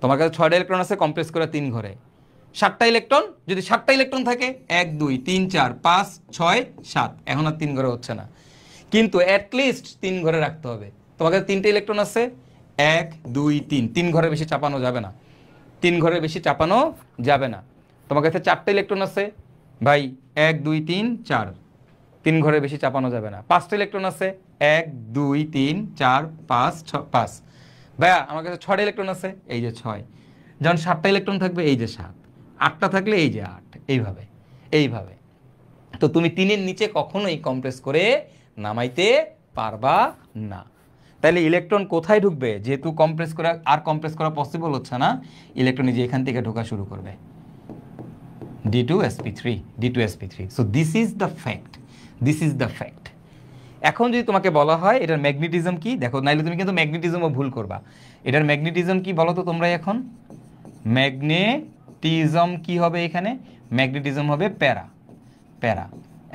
A: তোমার কাছে 6টা ইলেকট্রন আছে, কম্প্রেস করে 3 ঘরে। 7টা ইলেকট্রন, যদি 7টা ইলেকট্রন থাকে 1 2 3 4 5 6 7, এখন আর 3 ঘরে হচ্ছে না, কিন্তু অ্যাটলিস্ট 3 ঘরে রাখতে হবে। তোমার কাছে 3টে ইলেকট্রন আছে, 1 2 3, 3 ঘরের বেশি চাপানো যাবে না, 3 ঘরের বেশি চাপানো যাবে না। তোমার কাছে 4টা ইলেকট্রন আছে, ভাই 1 2 3 4, 3 ঘরের বেশি চাপানো যাবে না। 5টা ইলেকট্রন আছে, 1 2 3 4 5 6 5, ভাইয়া আমার কাছে 6টা ইলেকট্রন আছে, এই যে 6। যখন 7টা ইলেকট্রন থাকবে এই যে 7, 8টা থাকলে এই যে 8, এইভাবে এইভাবে। তো তুমি 3-এর নিচে কখনোই কম্প্রেস করে নামাইতে পারবা না। তাহলে ইলেকট্রন কোথায় ঢুকবে? যেহেতু কম্প্রেস করা আর কম্প্রেস করা পসিবল হচ্ছে না, ইলেকট্রন যে এখান থেকে ঢোকা শুরু করবে, D2sp3, D2sp3। So this is the fact, this is the fact. এখন যদি তোমাকে বলা হয় এটার ম্যাগনেটিজম কি, দেখো নাইলে তুমি কিন্তু ম্যাগনেটিজমও ভুল করবা। এটার ম্যাগনেটিজম কি বলো তো তোমরা এখন? ম্যাগনেটিজম কি হবে এখানে? ম্যাগনেটিজম হবে প্যারা, প্যারা।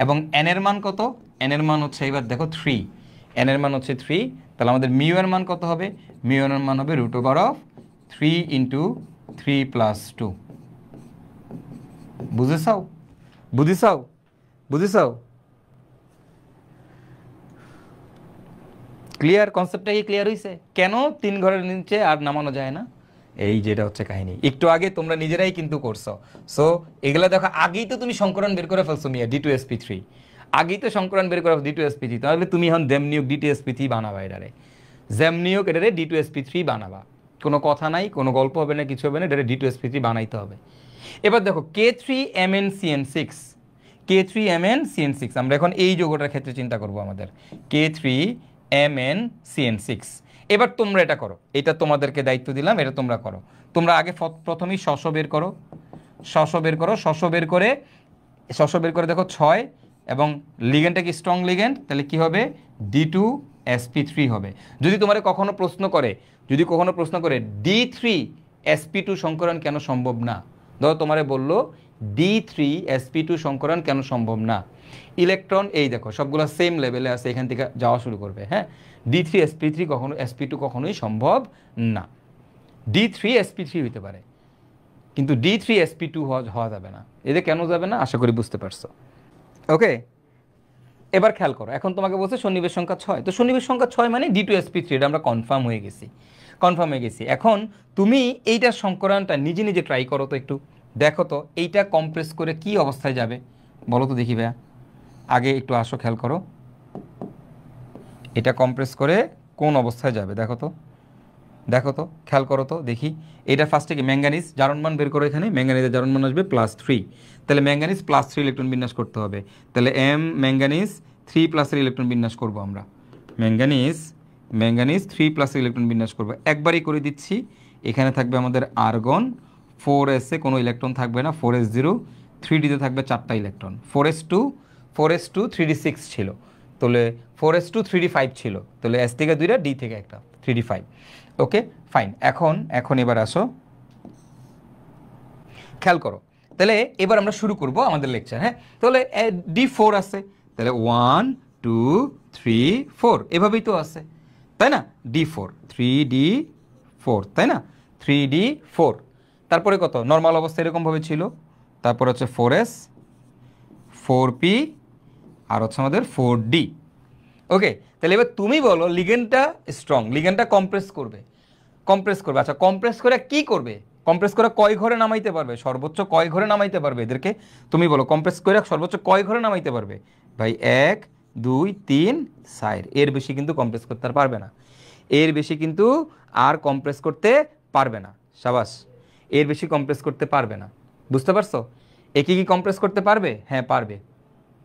A: এবং এন এর মান কত? এন এর মান হচ্ছে, এবার দেখো 3, এন এর মান হচ্ছে 3। তাহলে আমাদের মিউ এর মান কত হবে? মিউ এর মান হবে √3 × 3 + 2। বুঝেছাও? বুঝেছাও? বুঝেছো? ক্লিয়ার? কনসেপ্টটা কি ক্লিয়ার হয়েছে? কেন 3 ঘরের নিচে আর নামানো যায় না? এই যেটা হচ্ছে কাহিনী, একটু আগে তোমরা নিজেরাই কিন্তু করছো। সো এগুলা দেখো, আগেই তো তুমি সংকরণ বের করে ফেলছো মিয়া, D2sp3, আগেই তো সংকরণ বের করে D2sp3, তাহলে তুমি এখন যেমনিয়োগ D2sp3 বানাবা, এটারে যেমনিয়োগ এটারে D2sp3 বানাবা, কোনো কথা নাই, কোনো গল্প হবে না, কিছু হবে না, এটারে D2sp3 বানাইতে হবে। এবার দেখো K3MnCN6, K3MnCN6, আমরা এখন এই যৌগটার ক্ষেত্রে চিন্তা করব আমাদের K3MnCN6। এবার তোমরা এটা করো, এটা তোমাদেরকে দায়িত্ব দিলাম, এটা তোমরা করো। তোমরা আগে প্রথমেই শস বের করো, শস বের করো, শস বের করে দেখো 6, এবং লিগেন্ডটা কি স্ট্রং লিগেন্ড, তাহলে কি হবে D2sp3 হবে। যদি তোমার কখনো প্রশ্ন করে, D3sp2 সংকরণ কেন সম্ভব না, ধরো তোমারে বললো D3sp2 সংকরণ কেন সম্ভব না, ইলেকট্রন এই দেখো সবগুলো সেম লেভেলে আছে, এখান থেকে যাওয়া শুরু করবে, হ্যাঁ, D3sp3 কখনো sp2 কখনোই সম্ভব না। D3sp3 হইতে পারে, কিন্তু D3sp2 হওয়া যাবে না। এদের কেন যাবে না আশা করি বুঝতে পারছো। ওকে, এবার খেয়াল করো, এখন তোমাকে বলছে সন্নিবেশ সংখ্যা 6, তো সন্নিবেশ সংখ্যা 6 মানে D2sp3, এটা আমরা কনফার্ম হয়ে গেছি। এখন তুমি এইটার সংকরণটা নিজে নিজে ট্রাই করো তো, একটু দেখো তো এইটা কম্প্রেস করে কি অবস্থায় যাবে, বলো তো দেখি ভাইয়া। আগে একটু আসো, খেয়াল করো এটা কম্প্রেস করে কোন অবস্থায় যাবে, দেখো তো খেয়াল করো তো দেখি। এটা ফার্স্টে কি ম্যাঙ্গানিজ জারণ মান বের করো, এখানে ম্যাঙ্গানিজের জারণ মান আসবে +3, তাহলে ম্যাঙ্গানিজ +3 ইলেকট্রন বিন্যাস করতে হবে, তাহলে ম্যাঙ্গানিজ 3+ ইলেকট্রন বিন্যাস করব আমরা, ম্যাঙ্গানিজ 3+ ইলেকট্রন বিন্যাস করব। একবারই করে দিচ্ছি, এখানে থাকবে আমাদের আর্গন 4s-এ কোনো ইলেকট্রন থাকবে না, 4s0, 3d-তে থাকবে 4টা ইলেকট্রন, 4s2 3d6 ছিল, তাহলে 4s2 3d5 ছিল, তাহলে s থেকে 2টা, d থেকে একটা, 3d5। ওকে ফাইন, এখন এবার আসো, খেয়াল করো, তাহলে এবার আমরা শুরু করব আমাদের লেকচার। হ্যাঁ, তাহলে D4 আছে, তাহলে 1 2 3 4 এভাবেই তো আছে, তাই না? D4 3d4, তাই না? 3d4, তারপরে কত নর্মাল অবস্থা এরকমভাবে ছিল, তারপর হচ্ছে 4s 4p আর হচ্ছে আমাদের 4d। ওকে, তাহলে এবার তুমি বলো লিগেন্ডটা স্ট্রং, লিগেন্ডটা কম্প্রেস করবে। আচ্ছা, কম্প্রেস করে কি করবে? কম্প্রেস করে কয় ঘরে নামাইতে পারবে, সর্বোচ্চ কয় ঘরে নামাইতে পারবে এদেরকে? তুমি বলো কম্প্রেস করে সর্বোচ্চ কয় ঘরে নামাইতে পারবে? ভাই 1 2 3 4, এর বেশি কিন্তু কম্প্রেস করতে আর পারবে না, সাবাস, এর বেশি কম্প্রেস করতে পারবে না। বুঝতে পারছো? একে কি কম্প্রেস করতে পারবে? হ্যাঁ পারবে।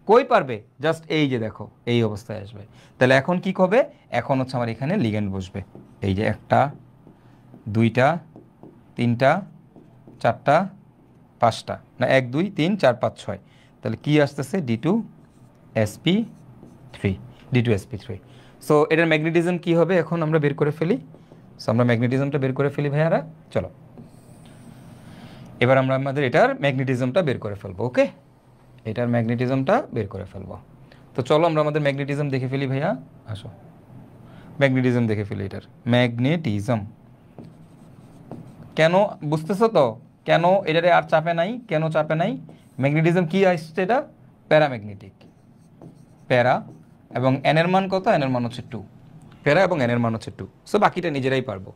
A: কই পারবে? জাস্ট এই যে দেখো এই অবস্থায় আসবে। তাহলে এখন কি হবে? এখন হচ্ছে আমার এখানে লিগ্যান্ড বসবে, এই যে 1টা 2টা 3টা 4টা 5টা, না 1 2 3 4 5 6, তাহলে কি আসতেছে D2sp3। সো এটার ম্যাগনেটিজম কি হবে এখন আমরা বের করে ফেলি। সো আমরা ম্যাগনেটিজমটা বের করে ফেলি ভাইয়ারা, চলো এবার আমরা আমাদের এটার ম্যাগনেটিজমটা বের করে ফেলবো। ওকে, এটার ম্যাগনেটিজমটা বের করে ফেলবো। তো চলো আমরা আমাদের ম্যাগনেটিজম দেখে ফেলি ভাইয়া, আসো ম্যাগনেটিজম দেখে ফেলি। এটার ম্যাগনেটিজম কেন বুঝতেছো তো, কেন এটারে আর চাপে নাই, কেন চাপে নাই? ম্যাগনেটিজম কি আসছে, এটা প্যারাম্যাগনেটিক, প্যারা, এবং এন এর মান কত? এন এর মান হচ্ছে 2, প্যারা এবং এন এর মান হচ্ছে 2। সো বাকিটা নিজেরাই পারবো।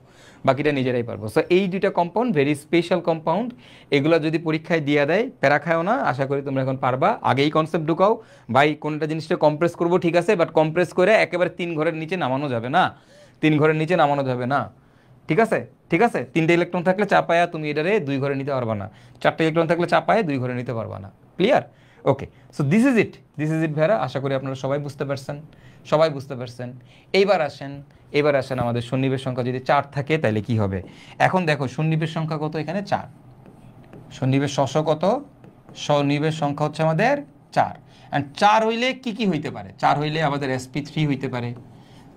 A: সো এই দুইটা কম্পাউন্ড ভেরি স্পেশাল কম্পাউন্ড, এগুলো যদি পরীক্ষায় দিয়ে দেয় প্যারা খায়ও না, আশা করি তোমরা এখন পারবা। আগেই কনসেপ্ট ঢুকাও ভাই, কোনটা জিনিসটা কম্প্রেস করবো ঠিক আছে, বাট কম্প্রেস করে একেবারে 3 ঘরের নিচে নামানো যাবে না, ঠিক আছে। 3টে ইলেকট্রন থাকলে চাপায়া তুমি এটারে 2 ঘরে নিতে পারবা না, 4টে ইলেকট্রন থাকলে চাপায়া 2 ঘরে নিতে পারবা না। Clear? Okay, so this is it ভাইরা, আশা করি আপনারা সবাই বুঝতে পারছেন। এইবার আসেন আমাদের সন্নিবেশ সংখ্যা যদি 4 থাকে তাহলে কি হবে। এখন দেখো সন্নিবেশ সংখ্যা কত, এখানে 4, সন্নিবেশ কত, সন্নিবেশ সংখ্যা হচ্ছে আমাদের 4। অ্যান্ড 4 হইলে কি হইতে পারে? 4 হইলে আমাদের sp3 হইতে পারে,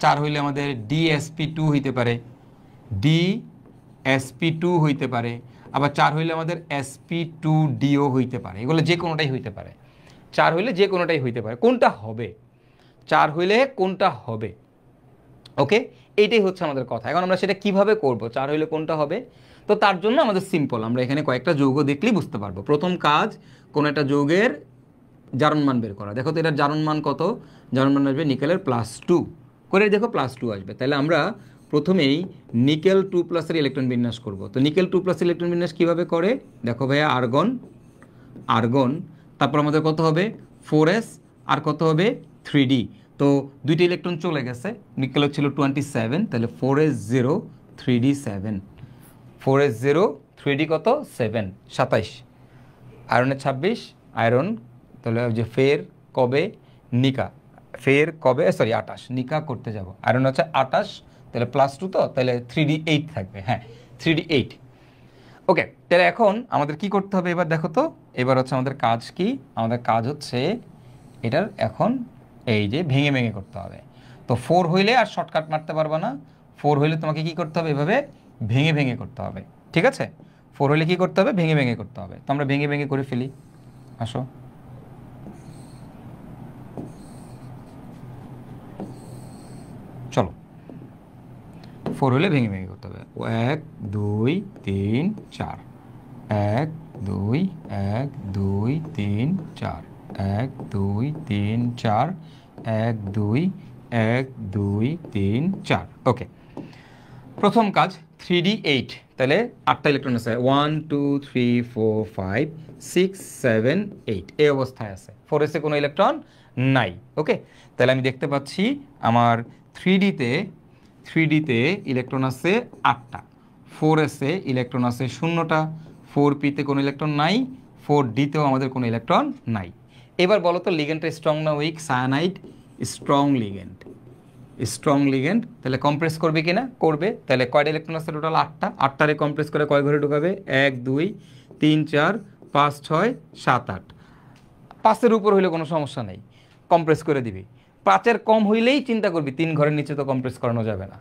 A: 4 হইলে আমাদের dsp2 হইতে পারে, dsp2 হইতে পারে, আবার 4 হইলে আমাদের sp2do হইতে পারে। এগুলো যে কোনোটাই হইতে পারে, 4 হইলে যে কোনোটাই হইতে পারে। কোনটা হবে? 4 হইলে কোনটা হবে? ওকে, এইটাই হচ্ছে আমাদের কথা। এখন আমরা সেটা কিভাবে করব, 4 হইলে কোনটা হবে? তো তার জন্য আমাদের সিম্পল, আমরা এখানে কয়েকটা যৌগ দেখলেই বুঝতে পারবো। প্রথম কাজ, কোন একটা যৌগের জারণ মান বের করা। দেখো তো এটার জারণ মান কত, জারণ মান আসবে নিকেলের +2 করে, দেখো +2 আসবে। তাহলে আমরা প্রথমেই নিকেল 2+ ইলেকট্রন বিন্যাস করব। তো নিকেল 2+ ইলেকট্রন বিন্যাস কীভাবে করে দেখো ভাইয়া, আর্গন আর্গন, তারপর আমাদের কত হবে 4s আর কত হবে 3d। তো দুইটা ইলেকট্রন চলে গেছে, নিকেলের ছিল 27, তাহলে 4s0 3d7, 4s0 3d কত 7, 27, আয়রনের 26, আয়রন তাহলে যে ফের কবে নিকা, ফের কবে সরি 28, নিকা করতে যাব, আয়রন হচ্ছে 28, তাহলে +2 তো, তাহলে 3d8 থাকবে, হ্যাঁ 3d8। ওকে, তাহলে এখন আমাদের কি করতে হবে এবার দেখো তো, এবার হচ্ছে আমাদের কাজ কি, আমাদের কাজ হচ্ছে এটার এখন এই যে ভেঙে ভেঙে করতে হবে। তো 4 হইলে আর শর্টকাট মারতে পারবা না, 4 হইলে তোমাকে কি করতে হবে, এভাবে ভেঙে ভেঙে করতে হবে, ঠিক আছে? 4 হইলে কি করতে হবে, ভেঙে ভেঙে করতে হবে। তো আমরা ভেঙে ভেঙে করে ফেলি, আসো। চলো 4 হলে ভেঙে ভেঙে করতে হবে। 1 2 3 4, 1 2 1 2 3 4, 1 2 3 4, 1 2 1 2 3 4। ওকে, প্রথম কাজ 3d8, তাহলে 8টা ইলেকট্রন আছে, 1 2 3 4 5 6 7 8, এই অবস্থায় আছে। 4s এ কোনো ইলেকট্রন নাই। ওকে, তাহলে আমি দেখতে পাচ্ছি আমার 3d তে ইলেকট্রন আছে 8টা, 4s এ ইলেকট্রন আছে 0টা, 4p-তে কোনো ইলেকট্রন নাই, 4d-তেও আমাদের কোনো ইলেকট্রন নাই। এবার বলো তো লিগ্যান্ডটা স্ট্রং না weak? Cyanide strong ligand, strong ligand, তাহলে কম্প্রেস করবে কিনা? করবে। তাহলে কয়টা ইলেকট্রন আছে টোটাল? 8টা, 8টারে কম্প্রেস করে কয় ঘরে ঢুকাবে? 1 2 3 4 5 6 7 8, 5-এর উপর হইলে কোনো সমস্যা নেই, কম্প্রেস করে দিবি। 5-এর কম হইলেই চিন্তা করবি 3 ঘরের নিচে তো কম্প্রেস করানো যাবে না,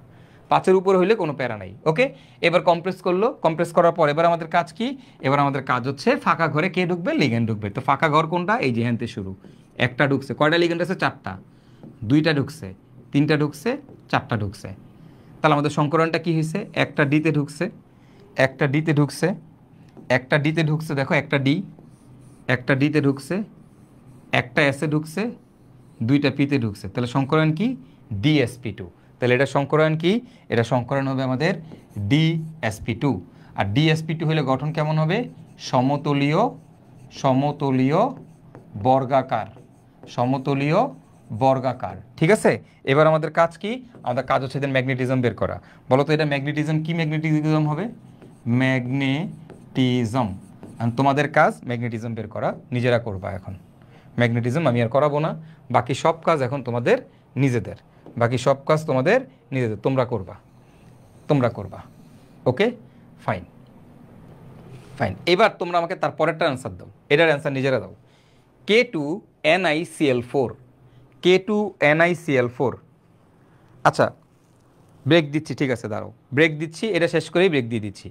A: 5-এর উপর হইলে কোনো প্যারা নাই। ওকে, এবার কম্প্রেস করলো, কম্প্রেস করার পর এবার আমাদের কাজ কি? এবার আমাদের কাজ হচ্ছে ফাঁকা ঘরে কে ঢুকবে? লিগ্যান্ড ঢুকবে। তো ফাঁকা ঘর কোনটা? এই যে হ্যান্তে শুরু, একটা ঢুকছে। কয়টা লিগ্যান্ড আছে? 4টা, 2টা ঢুকছে, 3টা ঢুকছে, 4টা ঢুকছে। তাহলে আমাদের সংকরণটা কি হয়েছে? একটা ডিতে ঢুকছে, একটা ডিতে ঢুকছে, একটা ডিতে ঢুকছে, দেখো একটা ডি, একটা ডিতে ঢুকছে, একটা এসে ঢুকছে, 2টা পিতে ঢুকছে। তাহলে সংকরণ কি? DsP2। তাহলে এটা সংকরণ কি? এটা সংকরণ হবে আমাদের DsP2। আর DsP2 হলে গঠন কেমন হবে? সমতলীয়, সমতলীয় বর্গাকার, সমতলীয় বর্গাকার, ঠিক আছে? এবার আমাদের কাজ কি? আমাদের কাজ হচ্ছে এদের ম্যাগনেটিজম বের করা। বলো তো এটা ম্যাগনেটিজম কি ম্যাগনেটিজম হবে? ম্যাগনেটিজম। তোমাদের কাজ ম্যাগনেটিজম বের করা, নিজেরা করবা এখন। ম্যাগনেটিজম আমি আর করাবো না, বাকি সব কাজ এখন তোমাদের নিজেদের, বাকি সব কাজ তোমাদের নিজেদের, তোমরা করবা, তোমরা করবা। ওকে, ফাইন ফাইন। এবার তোমরা আমাকে তার পরেরটা অ্যান্সার দাও, এটার অ্যান্সার নিজেরা দাও। K2NiCl4, K2NiCl4। আচ্ছা ব্রেক দিচ্ছি, ঠিক আছে দাঁড়াও, ব্রেক দিচ্ছি, এটা শেষ করেই ব্রেক দিয়ে দিচ্ছি,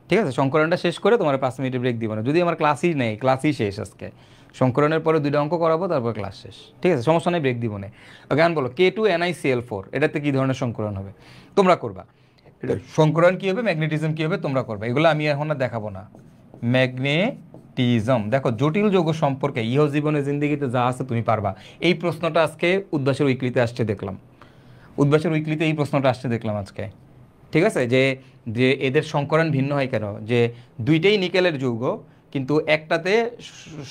A: ঠিক আছে? সংকলনটা শেষ করে তোমার 5 মিনিটের ব্রেক দিব না, যদি আমার ক্লাসই নেই, ক্লাসই শেষ আজকে। সংকলনের পরে 2টা অঙ্ক করাবো, তারপর ক্লাস শেষ, ঠিক আছে? সমস্যা নেই, ব্রেক দিব না। গান বলো K2NiCl4, এটাতে কী ধরনের সংকলন হবে? তোমরা করবা। এটা সংকলন কী হবে, ম্যাগনেটিজম কী হবে, তোমরা করবা। এগুলো আমি এখন আর দেখাবো না। ম্যাগনেটিজম, দেখো জটিল যৌগ সম্পর্কে ইহ জীবনে জিন্দিগিতে যা আছে তুমি পারবা। এই প্রশ্নটা আজকে উদ্ভাসের উইকলিতে আসছে দেখলাম, উদ্ভাসের উইকলিতে এই প্রশ্নটা আসছে দেখলাম আজকে, ঠিক আছে? যে যে এদের সংকরণ ভিন্ন হয় কেন? যে দুইটাই নিকেলের যৌগ, কিন্তু একটাতে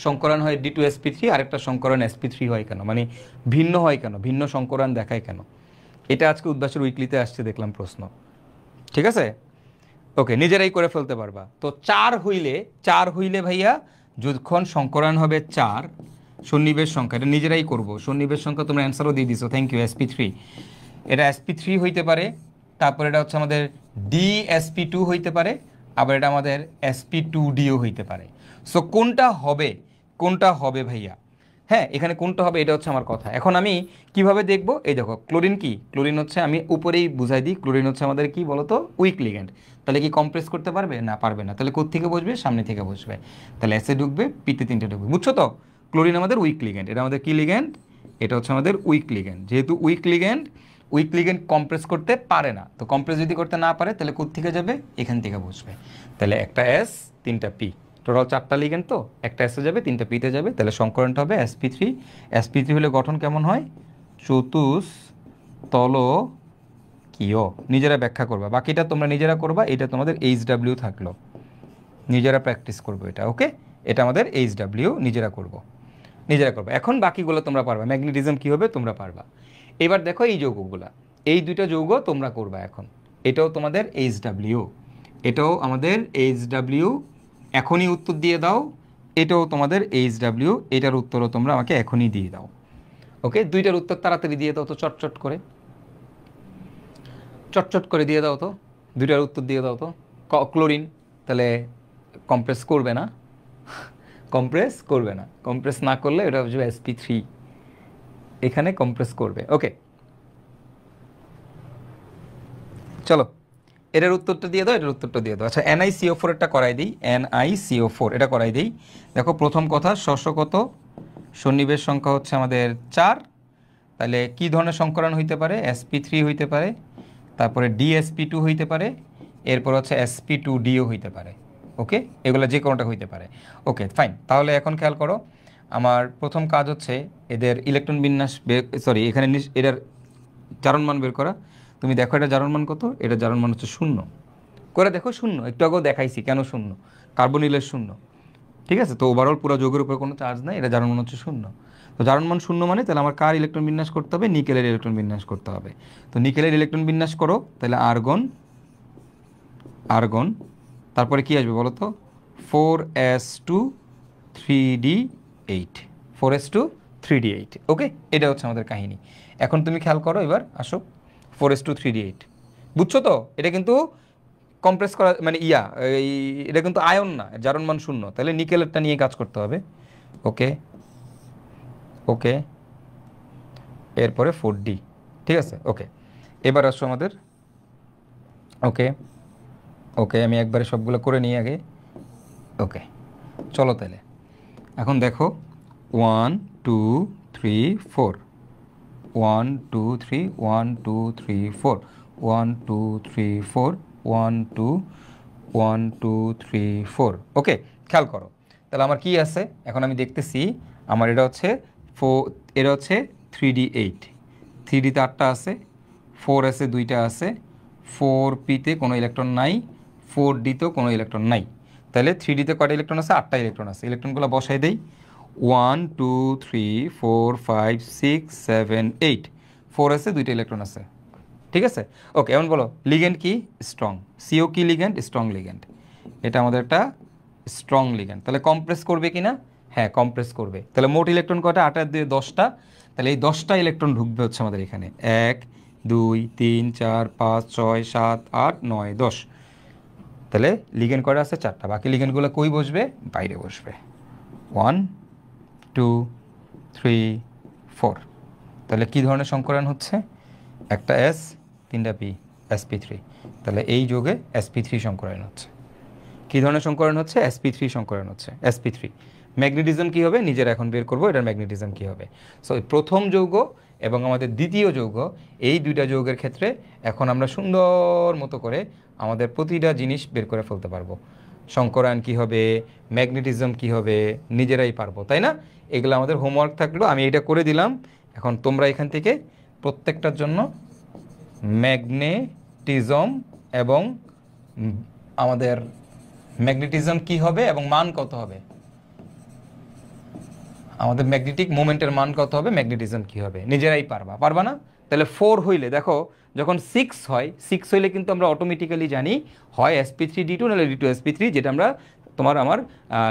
A: সংকরণ হয় D2sp3, আরেকটা সংকরণ sp3 হয় কেন, মানে ভিন্ন হয় কেন, ভিন্ন সংকরণ দেখায় কেন? এটা আজকে উদ্ভাসের উইকলিতে আসছে দেখলাম প্রশ্ন, ঠিক আছে? ওকে, নিজেরাই করে ফেলতে পারবা। তো 4 হইলে ভাইয়া যখন সংকরণ হবে 4, সন্নিবেশ সংখ্যা, এটা নিজেরাই করবো, সন্নিবেশ সংখ্যা তোমরা অ্যান্সারও দিয়ে দিছো, থ্যাংক ইউ। sp3, এটা sp3 হইতে পারে, তারপর এটা হচ্ছে আমাদের DsP2 হইতে পারে, আবার এটা আমাদের sp2dও হইতে পারে। সো কোনটা হবে, কোনটা হবে ভাইয়া? হ্যাঁ, এখানে কোনটা হবে এটা হচ্ছে আমার কথা। এখন আমি কিভাবে দেখব? এই দেখো ক্লোরিন কি, ক্লোরিন হচ্ছে, আমি উপরেই বুঝাই দিই, ক্লোরিন হচ্ছে আমাদের কি বলতো? Weak ligand. তাহলে কি কম্প্রেস করতে পারবে? না, পারবে না। তাহলে কোত্থেকে বসবে? সামনে থেকে বসবে। তাহলে এসে ঢুকবে, পিতে 3টে ঢুকবে, বুঝছো তো? ক্লোরিন আমাদের উইক লিগ্যান্ড, এটা আমাদের কি লিগ্যান্ড? এটা হচ্ছে আমাদের উইক লিগ্যান্ড। যেহেতু weak ligand, weak ligand compress করতে পারে না, তো কম্প্রেস যদি করতে না পারে তাহলে কোত্থেকে যাবে? এখান থেকে বসবে। তাহলে একটা S 3টা P, টোটাল 4টা লিগ্যান্ড, তো একটা এসে যাবে 3টা পিতে যাবে, তাহলে সংকরণটা হবে sp3। sp3 হলে গঠন কেমন হয়? চতুস্তলকীয়। নিজেরা ব্যাখ্যা করবা, বাকিটা তোমরা নিজেরা করবা, এটা তোমাদের HW থাকলো, নিজেরা প্র্যাকটিস করবো এটা। ওকে, এটা আমাদের HW নিজেরা করবো। এখন বাকিগুলো তোমরা পারবা, ম্যাগনেটিজম কী হবে তোমরা পারবা। এবার দেখো এই যৌগগুলা, এই দুইটা যৌগ তোমরা করবা এখন। এটাও তোমাদের HW, এটাও আমাদের HW, এখনই উত্তর দিয়ে দাও। এটাও তোমাদের HW, এটার উত্তরও তোমরা আমাকে এখনই দিয়ে দাও। ওকে, দুইটার উত্তর তাড়াতাড়ি দিয়ে দাও তো, চটচট করে দিয়ে দাও তো, দুইটার উত্তর দিয়ে দাও তো। ক্লোরিন তাহলে কম্প্রেস করবে না, কম্প্রেস না করলে এটা হচ্ছে sp3, এখানে কম্প্রেস করবে। ওকে, চলো এটার উত্তরটা দিয়ে দাও, এটার উত্তরটা দিয়ে দাও। আচ্ছা, NiCO4 এটা করাই দিই, NiCO4 এটা করাই দিই। দেখো প্রথম কথা, কত সন্নিবেশ সংখ্যা হচ্ছে আমাদের 4, তাহলে কি ধরনের সংকরণ হইতে পারে? sp3 হইতে পারে, তারপরে dsp2 হইতে পারে, এরপর হচ্ছে sp2dও হইতে পারে। ওকে, এগুলো যে কোনোটা হইতে পারে। ওকে ফাইন, তাহলে এখন খেয়াল করো, আমার প্রথম কাজ হচ্ছে এদের ইলেকট্রন বিন্যাস এখানে এটার জারণ মান বের করা। তুমি দেখো এটা জারণ মান কত? এটা জারণ মান হচ্ছে 0 করে দেখো, 0 একটু আগেও দেখাইছি কেন 0, কার্বনিলের 0। ঠিক আছে, তো ওভারঅল পুরো যৌগের উপর কোনো চার্জ নাই, এটা জারণ মান হচ্ছে 0। তো জারণ মান 0 মানে তাহলে আমার কার ইলেকট্রন বিন্যাস করতে হবে? নিকেলের ইলেকট্রন বিন্যাস করতে হবে। তো নিকেলের ইলেকট্রন বিন্যাস করো, তাহলে আর্গন, তারপরে কি আসবে বলো তো? 4s2 3d8, 4s2 3d8। ওকে, এটা হচ্ছে আমাদের কাহিনী। এখন তুমি খেয়াল করো, এবার আসো 4s2 3d8, বুঝছো তো? এটা কিন্তু কম্প্রেস করা মানে এটা কিন্তু আয়ন না, জারণ মান 0, তাহলে নিকেলেরটা নিয়ে কাজ করতে হবে। ওকে, এরপরে 4d। ঠিক আছে, ওকে, এবার আসো আমাদের। ওকে, আমি একবারে সবগুলো করে নিই আগে। ওকে, চলো তাহলে এখন দেখো 1 2 3 4, 1 2 3 1 2 3 4, 1 2 3 4, 1 2 1 2 3 4। ওকে, খেয়াল করো, তাহলে আমার কি আছে এখন আমি দেখতেছি। আমার এটা হচ্ছে 4, এটা হচ্ছে 3d8, 3dতে 8টা আছে, 4s-এ 2টা আছে, 4p-তে কোনো ইলেকট্রন নাই, 4d-তেও কোনো ইলেকট্রন নাই। তাহলে 3d-তে কয়টা ইলেকট্রন আছে? 8টা ইলেকট্রন আছে। ইলেকট্রনগুলো বসাই দেই, 1 2 3 4 5 6 7 8, 4s-এ 2টা ইলেকট্রন আছে। ঠিক আছে, ওকে, এখন বলো লিগ্যান্ড কি? স্ট্রং। CO কি লিগ্যান্ড? Strong ligand. এটা আমাদের একটা স্ট্রং লিগ্যান্ড। তাহলে কম্প্রেস করবে কি না? হ্যাঁ, কম্প্রেস করবে। তাহলে মোট ইলেকট্রন কয়টা? 8 আর 2 10টা। তাহলে এই 10টা ইলেকট্রন ঢুকবে হচ্ছে আমাদের এখানে, 1 2 3 4 5 6 7 8 9 10। তাহলে লিগ্যান্ড কয়টা আছে? 4টা। বাকি লিগ্যান্ডগুলো কই বসবে? বাইরে বসবে। 1 2 3 4। তাহলে কি ধরনের সংকরণ হচ্ছে? একটা S, 3টা P, sp3। তাহলে এই যোগে sp3 সংকরণ হচ্ছে। কী ধরনের সংকরণ হচ্ছে? sp3 সংকরণ হচ্ছে, sp3। ম্যাগনেটিজম কী হবে? নিজেরা এখন বের করবো এটার ম্যাগনেটিজম কী হবে। সো প্রথম যৌগ এবং আমাদের দ্বিতীয় যৌগ, এই দুইটা যৌগের ক্ষেত্রে এখন আমরা সুন্দর মতো করে আমাদের প্রতিটা জিনিস বের করে ফেলতে পারবো। সংকরায়ন কী হবে, ম্যাগনেটিজম কী হবে, নিজেরাই পারবো, তাই না? এগুলো আমাদের হোমওয়ার্ক থাকলো, আমি এটা করে দিলাম। এখন তোমরা এখান থেকে প্রত্যেকটার জন্য ম্যাগনেটিজম এবং আমাদের ম্যাগনেটিজম কি হবে এবং মান কত হবে, আমাদের ম্যাগনেটিক মোমেন্টের মান কত হবে, ম্যাগনেটিজম কি হবে, নিজেরাই পারবা না? তাহলে 4 হইলে দেখো, যখন 6 হয়, 6 হইলে কিন্তু আমরা অটোমেটিক্যালি জানি হয় sp3d2 নাহলে d2sp3, যেটা আমরা আমার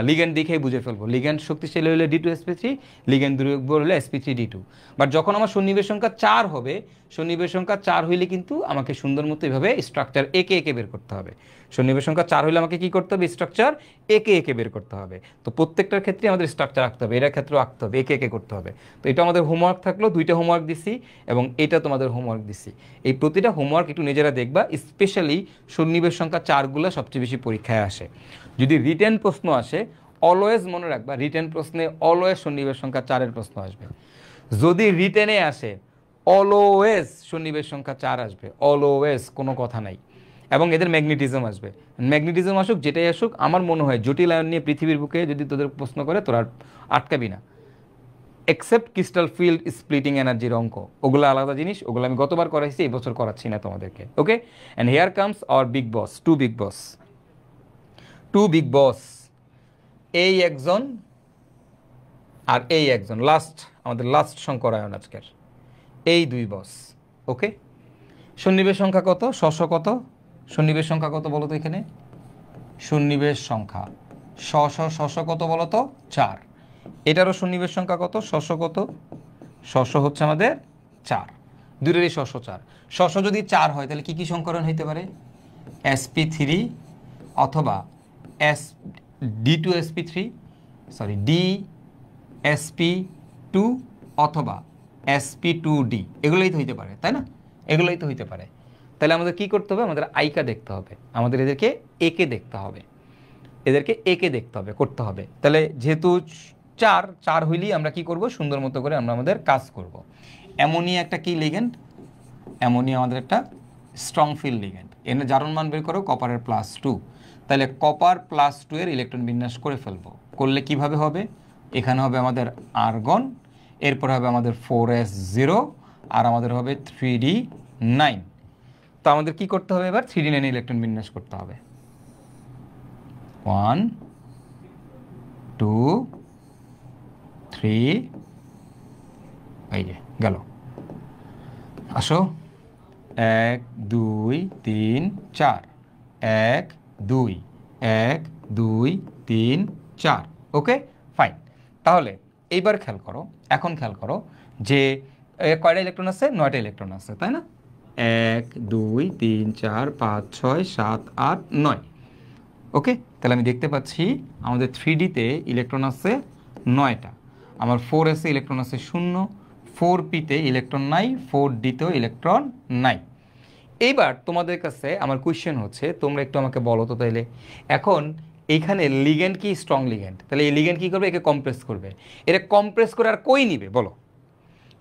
A: লিগ্যান্ড দেখেই বুঝে ফেলবো। লিগ্যান্ড শক্তিশালী হলে d2sp3, লিগ্যান্ড দুর্বল হলে sp3d2। বাট যখন আমার সন্নিবেশ সংখ্যা 4 হবে, সন্নিবেশ সংখ্যা 4 হইলে কিন্তু আমাকে সুন্দর মতো এভাবে স্ট্রাকচার একে একে বের করতে হবে। সন্নিবেশ সংখ্যা 4 হইলে আমাকে কি করতে হবে? স্ট্রাকচার একে একে বের করতে হবে। তো প্রত্যেকটার ক্ষেত্রে আমাদের স্ট্রাকচার আঁকতে হবে, এটার ক্ষেত্রেও আঁকতে হবে, একে একে করতে হবে। তো এটা আমাদের হোমওয়ার্ক থাকলো, 2টা হোমওয়ার্ক দিছি এবং এটা তোমাদের হোমওয়ার্ক দিছি। এই প্রতিটা হোমওয়ার্ক একটু নিজেরা দেখবা, স্পেশালি সন্নিবেশ সংখ্যা 4গুলো সবচেয়ে বেশি পরীক্ষায় আসে। যদি রিটেন প্রশ্ন আসে, অলওয়েজ মনে রাখবা, রিটেন প্রশ্নে অলওয়েজ সন্নিবেশ সংখ্যা 4-এর প্রশ্ন আসবে। যদি রিটেনে আসে, অলওয়েজ সন্নিবেশ সংখ্যা 4 আসবে, অলওয়েজ, কোনো কথা নাই। এবং এদের ম্যাগনেটিজম আসবে। ম্যাগনেটিজম আসুক, যেটাই আসুক, আমার মনে হয় জটিল আয়ন নিয়ে পৃথিবীর বুকে যদি তোদের প্রশ্ন করে তোরা আটকাবি না, এক্সেপ্ট ক্রিস্টাল ফিল্ড স্প্লিটিং এনার্জির অঙ্ক, ওগুলো আলাদা জিনিস, ওগুলো আমি গতবার করাইছি, এই বছর করাচ্ছি না তোমাদেরকে। Okay, and here comes our big boss, two big boss, এই একজন আর এই একজন, আমাদের লাস্ট শঙ্করায়ন আজকের, এই দুই বস। ওকে, সন্নিবেশ সংখ্যা কত, কত, সন্নিবেশ সংখ্যা কত বলো তো এখানে, সন্নিবেশ সংখ্যা কত বলো তো, 4। এটারও সন্নিবেশ সংখ্যা কত, কত, হচ্ছে আমাদের 4, দুটোরই 4। যদি 4 হয় তাহলে কি কি সংকরণ হইতে পারে, sp3 অথবা d2sp3, সরি dsp2 অথবা sp2d, এগুলোই তো হইতে পারে, তাই না, এগুলোই তো হইতে পারে। তাহলে আমাদের কি করতে হবে, আমাদের আইকা দেখতে হবে, আমাদের এদেরকে একে দেখতে হবে, করতে হবে। তাহলে যেহেতু 4 হইলেই আমরা কি করব, সুন্দর মতো করে আমরা আমাদের কাজ করব। অ্যামোনিয়া একটা কি লিগ্যান্ড, অ্যামোনিয়া আমাদের একটা স্ট্রং ফিল্ড লিগ্যান্ড, এর জারণ মান বের করো কপারের +2, তাহলে কপার +2 এর ইলেকট্রন বিন্যাস করে ফেলবো। করলে কিভাবে হবে, এখানে হবে আমাদের আর্গন, এরপর হবে আমাদের 4s0, আর আমাদের হবে 3d9। তো আমাদের কি করতে হবে, এবার 3d9 ইলেকট্রন বিন্যাস করতে হবে। 1 2 3, এই যে গেল, আসো 1 2 3 4, 1 2 1 2 3 4। Okay fine. তাহলে এইবার খেয়াল করো, এখন খেয়াল করো যে কয়টা ইলেকট্রন আছে, 9টা ইলেকট্রন আছে, তাই না, 1 2 3 4 5 6 7 8 9। ওকে, তাহলে আমি দেখতে পাচ্ছি আমাদের 3Dতে ইলেকট্রন আছে 9টা, আমার 4s এ ইলেকট্রন আছে 0, 4pতে ইলেকট্রন নাই, 4dতেও ইলেকট্রন নাই। এইবার তোমাদের কাছে আমার কোয়েশ্চেন হচ্ছে, তোমরা একটু আমাকে বলো তো তাইলে, এখন এইখানে লিগ্যান্ড কি, স্ট্রং লিগ্যান্ড, তাহলে এই লিগ্যান্ড কী করবে, একে কম্প্রেস করবে, এরে কম্প্রেস করে আর কই নিবে, বলো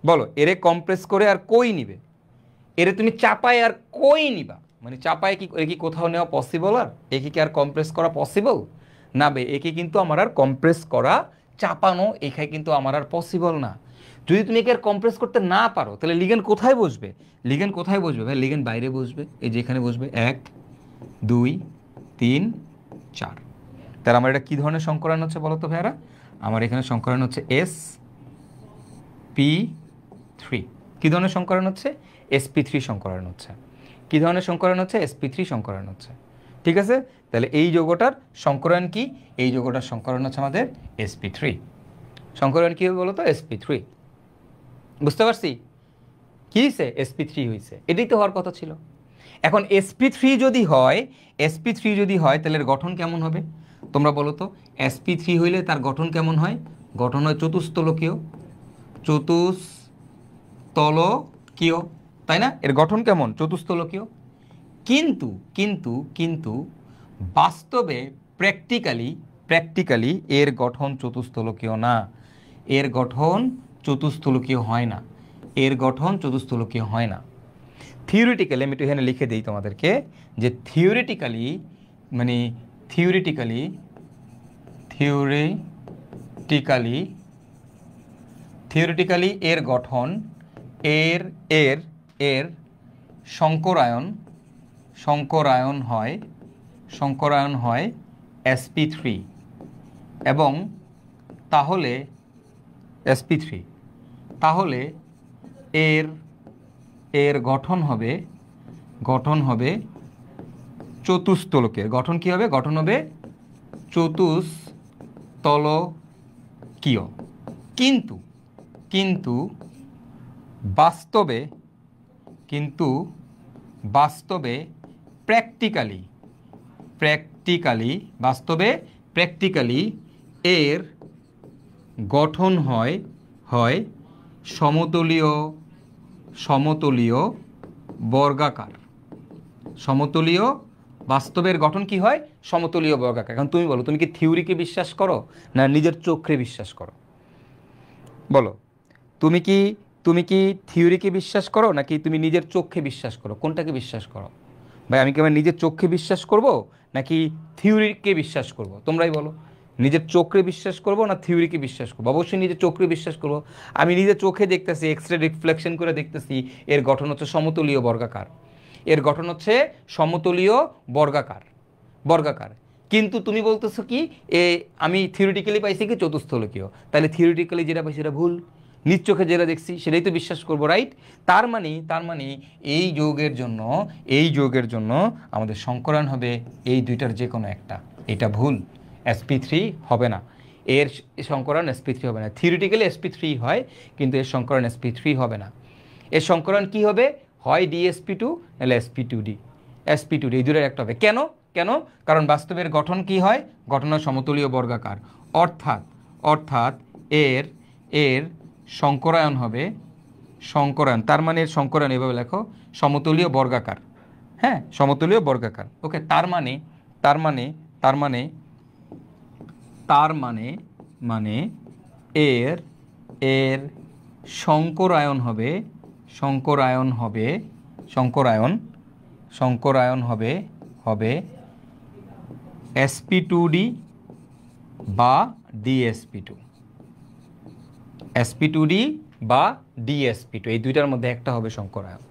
A: বলো, এরে কম্প্রেস করে আর কই নিবে, এরে তুমি চাপায় আর কই নিবা, মানে চাপায় কি, এ কি কোথাও নেওয়া পসিবল, আর একে কি আর কম্প্রেস করা পসিবল না বে, একে কিন্তু আমার আর কম্প্রেস করা, চাপানো এখানে কিন্তু আমার আর পসিবল না। যদি তুমি একে আর কম্প্রেস করতে না পারো তাহলে লিগ্যান্ড কোথায় বসবে, লিগ্যান্ড কোথায় বসবে ভাই, লিগ্যান্ড বাইরে বসবে, এই যে এখানে বসবে 1 2 3 4। তাহলে আমার এটা কী ধরনের সংকরণ হচ্ছে বলো তো ভাইয়ারা, আমার এখানে সংকরণ হচ্ছে sp3। কী ধরনের সংকরণ হচ্ছে, sp3 সংকরণ হচ্ছে। কী ধরনের সংকরণ হচ্ছে, sp3 সংকরণ হচ্ছে। ঠিক আছে, তাহলে এই যৌগটার সংকরণ কি, এই যৌগটার সংকরণ হচ্ছে আমাদের sp3। সংকরণ কী হবে বলো তো, sp3। বুঝতে পারছি কী হয়েছে, sp3 হয়েছে, এটাই তো হওয়ার কথা ছিল। এখন sp3 যদি হয়, sp3 যদি হয় তাহলে এর গঠন কেমন হবে তোমরা বলো তো, sp3 হইলে তার গঠন কেমন হয়, গঠন হয় চতুস্তলকীয়, চতুস্তলকীয়, তাই না, এর গঠন কেমন, চতুস্তলকীয়। কিন্তু কিন্তু কিন্তু বাস্তবে প্র্যাকটিক্যালি এর গঠন চতুস্তলকীয় না, এর গঠন চতুস্তলকীয় হয় না, এর গঠন চতুস্তলকীয় হয় না। থিওরিটিক্যালি আমি একটু এখানে লিখে দিই তোমাদেরকে, যে থিওরিটিক্যালি এর গঠন, এর এর এর সংকরায়ন হয় sp3, এবং তাহলে sp3, তাহলে এর গঠন হবে চতুস্তলকের, গঠন কি হবে, গঠন হবে চতুস্তলকীয়। কিন্তু বাস্তবে প্র্যাকটিক্যালি এর গঠন হয় সমতলীয় বর্গাকার। সমতলীয়, বাস্তবের গঠন কি হয়, সমতলীয় বর্গাকার। এখন তুমি বলো, তুমি কি থিওরিকে বিশ্বাস করো না নিজের চোখে বিশ্বাস করো, বলো তুমি কি থিওরিকে বিশ্বাস করো নাকি তুমি নিজের চোখে বিশ্বাস করো, কোনটাকে বিশ্বাস করো ভাই আমি কি আমার নিজের চোখে বিশ্বাস করব নাকি থিওরিকে বিশ্বাস করব? তোমরাই বলো, নিজের চোখে বিশ্বাস করব না থিওরিকে বিশ্বাস করবো? অবশ্যই নিজের চোখে বিশ্বাস করব। আমি নিজের চোখে দেখতেছি, এক্স রে রিফ্লেকশন করে দেখতেছি এর গঠন হচ্ছে সমতলীয় বর্গাকার, এর গঠন হচ্ছে সমতলীয় বর্গাকার, বর্গাকার। কিন্তু তুমি বলতেছো কি আমি থিওরিটিক্যালি পাইছি কি চতুস্থলকীয়, তাহলে থিওরিটিক্যালি যেটা পাইছি সেটা ভুল, নিজ চোখে যেটা দেখছি সেটাই তো বিশ্বাস করবো, রাইট? তার মানে এই যৌগের জন্য আমাদের সংকরণ হবে এই দুইটার যে কোনো একটা। এটা ভুল, sp3 হবে না, এর সংকরণ sp3 হবে না। থিওরিটিক্যালি sp3 হয়, কিন্তু এর সংকরণ sp3 হবে না। এর সংকরণ কি হবে? হয় dsp2 নাহলে sp2d, sp2d এই দুটোর একটা হবে। কেন? কেন? কারণ বাস্তবের গঠন কি হয়? গঠন হয় সমতলীয় বর্গাকার, অর্থাৎ অর্থাৎ এর এর সংকরায়ন হবে, সংকরায়ন, তার মানে এর সংকরায়ন এভাবে লেখো, সমতলীয় বর্গাকার। হ্যাঁ, সমতলীয় বর্গাকার। ওকে, তার মানে তার মানে তার মানে তার মানে মানে এর এর সংকরায়ন হবে, সংকরায়ন হবে, সংকরায়ন সংকরায়ন হবে হবে sp2d বা dsp2, sp2d বা dsp2 এই দুইটার মধ্যে একটা হবে সংকরায়ন।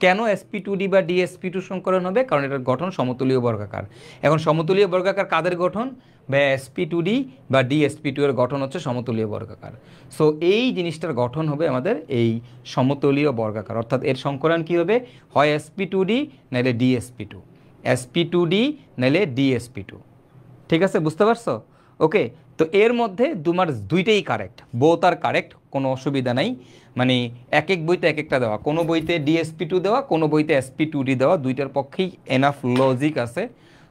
A: কেন sp2d বা dsp2 সংকরণ হবে? কারণ এটার গঠন সমতলীয় বর্গাকার। এখন সমতলীয় বর্গাকার কাদের গঠন? বা sp2d বা dsp2 এর গঠন হচ্ছে সমতলীয় বর্গাকার। সো এই জিনিসটার গঠন হবে আমাদের এই সমতলীয় বর্গাকার, অর্থাৎ এর সংকরণ কি হবে? হয় sp2d নাহলে dsp2, sp2d নাহলে dsp2। ঠিক আছে, বুঝতে পারছো? ওকে, তো এর মধ্যে তোমার দুইটাই কারেক্ট, বোথ আর কারেক্ট, কোনো অসুবিধা নাই। মানে এক এক বইতে এক একটা দেওয়া, কোনো বইতে dsp2 দেওয়া, কোনো বইতে sp2d দেওয়া, দুইটার পক্ষেই এনাফ লজিক আছে।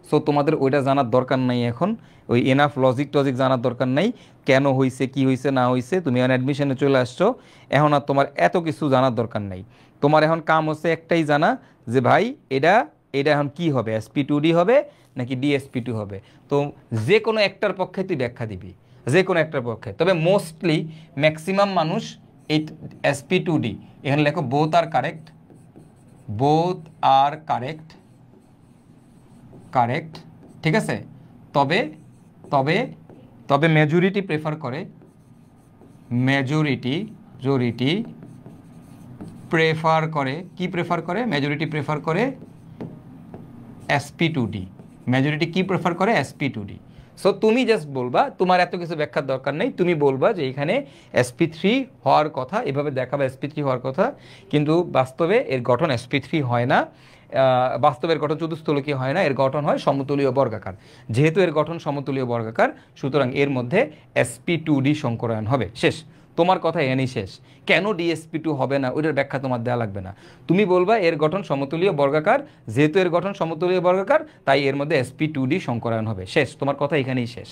A: সো তোমাদের ওইটা জানার দরকার নাই এখন, ওই এনাফ লজিক টজিক জানার দরকার নাই, কেন হয়েছে কি হয়েছে না হয়েছে। তুমি এখন অ্যাডমিশনে চলে আসছো, এখন আর তোমার এত কিছু জানার দরকার নাই। তোমার এখন কাম হচ্ছে একটাই জানা, যে ভাই এটা এটা এখন কি হবে, sp2d হবে নাকি dsp2 হবে। তো যে কোনো একটার পক্ষে তুই ব্যাখ্যা দিবি, যে কোনো একটার পক্ষে। তবে মোস্টলি ম্যাক্সিমাম মানুষ এই sp2d, এখানে লেখো বোথ আর কারেক্ট, বোথ আর কারেক্ট, কারেক্ট, ঠিক আছে। তবে তবে তবে মেজরিটি প্রেফার করে, মেজরিটি মেজরিটি প্রেফার করে, কি প্রেফার করে? মেজরিটি প্রেফার করে sp2d, মেজরিটি কি প্রেফার করে? sp2d। সো তুমি জাস্ট বলবা, তোমার এত কিছু ব্যাখ্যার দরকার নেই, তুমি বলবা যে এখানে sp3 হওয়ার কথা, এভাবে দেখাবে sp3 হওয়ার কথা, কিন্তু বাস্তবে এর গঠন sp3 হয় না, বাস্তবের গঠন চতুস্থলকীয় হয় না, এর গঠন হয় সমতলীয় বর্গাকার। যেহেতু এর গঠন সমতলীয় বর্গাকার, সুতরাং এর মধ্যে sp2d সংকরায়ন হবে। শেষ, তোমার কথা এখানেই শেষ। কেন dsp2 হবে না ওইটার ব্যাখ্যা তোমার দেওয়া লাগবে না। তুমি বলবা এর গঠন সমতলীয় বর্গাকার, যেহেতু এর গঠন সমতলীয় বর্গাকার তাই এর মধ্যে sp2d সংকরায়ন হবে। শেষ, তোমার কথা এখানেই শেষ।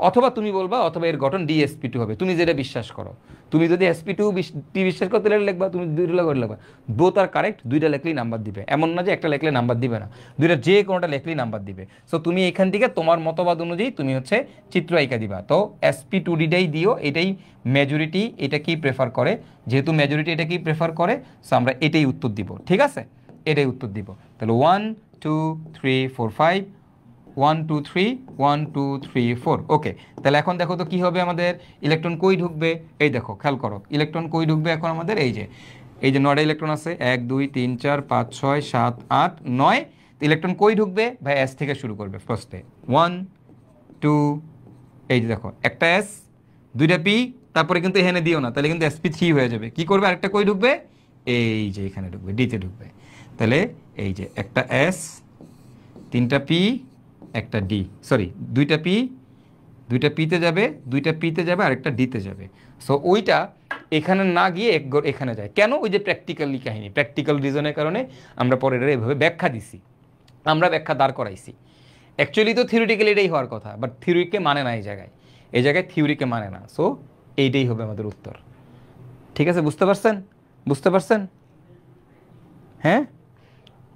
A: অথবা তুমি বলবা অথবা এর গঠন dsp2 হবে, তুমি যেটা বিশ্বাস করো। তুমি যদি sp2 বিশ্বাস করতে লিখবা, তুমি দুইটা করে লিখবা, বোথ আর কারেক্ট, দুইটা লেখলেই নাম্বার দিবে, এমন না যে একটা লেখলে নাম্বার দিবে না, দুইটা যে কোনোটা লেখলেই নাম্বার দিবে। সো তুমি এখান থেকে তোমার মতবাদ অনুযায়ী তুমি হচ্ছে চিত্র আঁকা দিবা। তো sp2dটাই দিও, এটাই মেজরিটি এটা কি প্রেফার করে, যেহেতু মেজরিটি এটা কি প্রেফার করে, সো আমরা এটাই উত্তর দিব। ঠিক আছে, এটাই উত্তর দিব। তাহলে 1 2 3 4 5, 1 2 3 1 2 3 4। ওকে, তাহলে এখন দেখো তো কি হবে আমাদের, ইলেকট্রন কই ঢুকবে? এই দেখো, খেয়াল করো, ইলেকট্রন কই ঢুকবে এখন আমাদের? এই যে 9টা ইলেকট্রন আছে, 1 2 3 4 5 6 7 8 9। ইলেকট্রন কই ঢুকবে ভাই? এস থেকে শুরু করবে ফার্স্টে, 1 2, এই যে দেখো একটা এস, দুইটা পি, তারপরে কিন্তু এখানে দিও না, তাহলে কিন্তু sp3 হয়ে যাবে। কি করবে? আরেকটা কই ঢুকবে? এই যে এখানে ঢুকবে, ডিতে ঢুকবে। তাহলে এই যে একটা এস, তিনটা পি, একটা ডি, সরি দুইটা পিতে যাবে, দুইটা পিতে যাবে, আরেকটা ডিতে যাবে। সো ওইটা এখানে না গিয়ে এখানে যায় কেন? ওই যে প্র্যাকটিক্যালি কাহিনী, প্র্যাকটিক্যাল রিজনের কারণে আমরা পরে এভাবে ব্যাখ্যা দিছি, আমরা ব্যাখ্যা দাঁড় করাইছি। অ্যাকচুয়ালি তো থিওরিটিক্যালি এটাই হওয়ার কথা, বাট থিওরিকে মানে না, এই জায়গায় থিওরিকে মানে না। সো এইটাই হবে আমাদের উত্তর। ঠিক আছে, বুঝতে পারছেন? বুঝতে পারছেন? হ্যাঁ,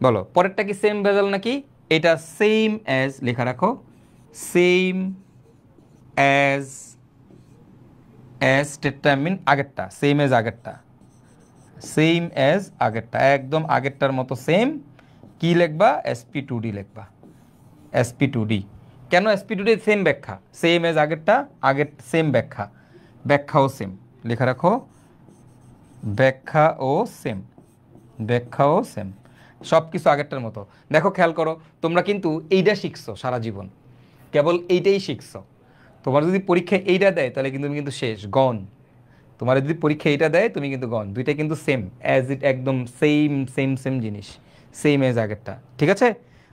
A: বলো পরেরটা কি সেম ভেজাল নাকি? এটা সেম অ্যাজ লেখা রাখো, সেম অ্যাজ স্টেটটা মিন আগেরটা, সেম অ্যাজ আগেরটা, সেম অ্যাজ আগেরটা, একদম আগেরটার মতো সেম, কি লিখবা sp2d লিখবা sp2d কেন sp2d সেম ব্যাখ্যা সেম এজ আগেরটা আগের সেম ব্যাখ্যা ব্যাখ্যাও সেম লেখা রাখো ব্যাখ্যাও সেম ব্যাখ্যাও সেম সব কিছু আগেরটার মতো দেখো খেয়াল করো তোমরা কিন্তু এইটা শিখছো সারা জীবন কেবল এইটাই শিখছো তোমার যদি পরীক্ষায় এইটা দেয় তাহলে কিন্তু তুমি কিন্তু শেষ গন তোমার যদি পরীক্ষা এইটা দেয় তুমি কিন্তু গন দুইটা কিন্তু সেম অ্যাজ ইট একদম সেম সেম সেম জিনিস সেম এজ আগেরটা ঠিক আছে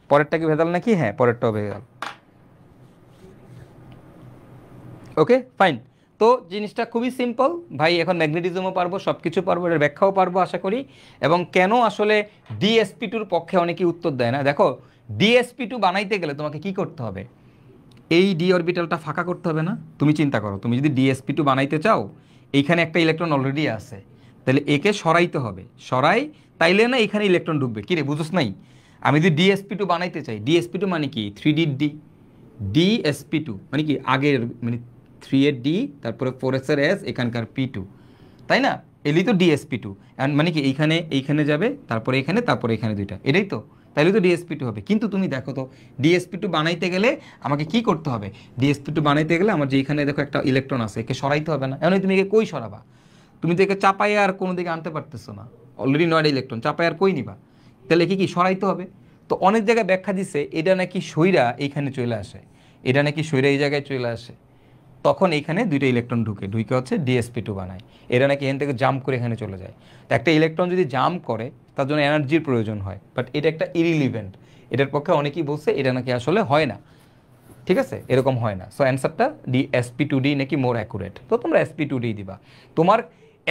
A: পরেরটা কি ভেজাল নাকি হ্যাঁ পরেরটাও ভেজাল ওকে ফাইন তো জিনিসটা খুবই সিম্পল ভাই এখন ম্যাগনেটিজমও পারবো সব কিছু পারবো এর ব্যাখ্যাও পারবো আশা করি এবং কেন আসলে DsP2 পক্ষে অনেকেই উত্তর দেয় না দেখো DsP2 বানাইতে গেলে তোমাকে কি করতে হবে এই ডি অরবিটালটা ফাঁকা করতে হবে না তুমি চিন্তা করো তুমি যদি DsP2 বানাইতে চাও এইখানে একটা ইলেকট্রন অলরেডি আছে তাহলে একে সরাইতে হবে সরাই তাইলে না এখানে ইলেকট্রন ঢুকবে কি রে বুঝোস নাই আমি যদি DsP2 বানাইতে চাই DsP2 মানে কি 3D DsP2 মানে কি আগের মানে 3 এর D তারপরে 4s এর S এখানকার P2 তাই না এলি তো DsP2 মানে কি এইখানে যাবে তারপরে এখানে দুইটা এটাই তো তাইলে তো DsP2 হবে কিন্তু তুমি দেখো তো DsP2 বানাইতে গেলে আমাকে কি করতে হবে DsP2 বানাইতে গেলে আমার যে এখানে দেখো একটা ইলেকট্রন আছে একে সরাইতে হবে না এখন তুমি একে কই সরাবা তুমি তো একে চাপাই আর কোনো দিকে আনতে পারতেছো না অলরেডি 9টা ইলেকট্রন চাপাই আর কই নিবা তাহলে একে কি সরাইতে হবে তো অনেক জায়গায় ব্যাখ্যা দিচ্ছে এটা নাকি সইরা এইখানে চলে আসে এটা নাকি সইরা এই জায়গায় চলে আসে তখন এইখানে দুইটা ইলেকট্রন ঢুকে হচ্ছে DsP2 বানায় এরা নাকি এখান থেকে জাম্প করে এখানে চলে যায় তো একটা ইলেকট্রন যদি জাম্প করে তার জন্য এনার্জির প্রয়োজন হয় বাট এটা একটা ইরিলিভেন্ট এটার পক্ষে অনেকেই বলছে এটা নাকি আসলে হয় না ঠিক আছে এরকম হয় না সো অ্যান্সারটা DsP2d নাকি মোর অ্যাকুরেট তো তোমরা sp2d দিবা তোমার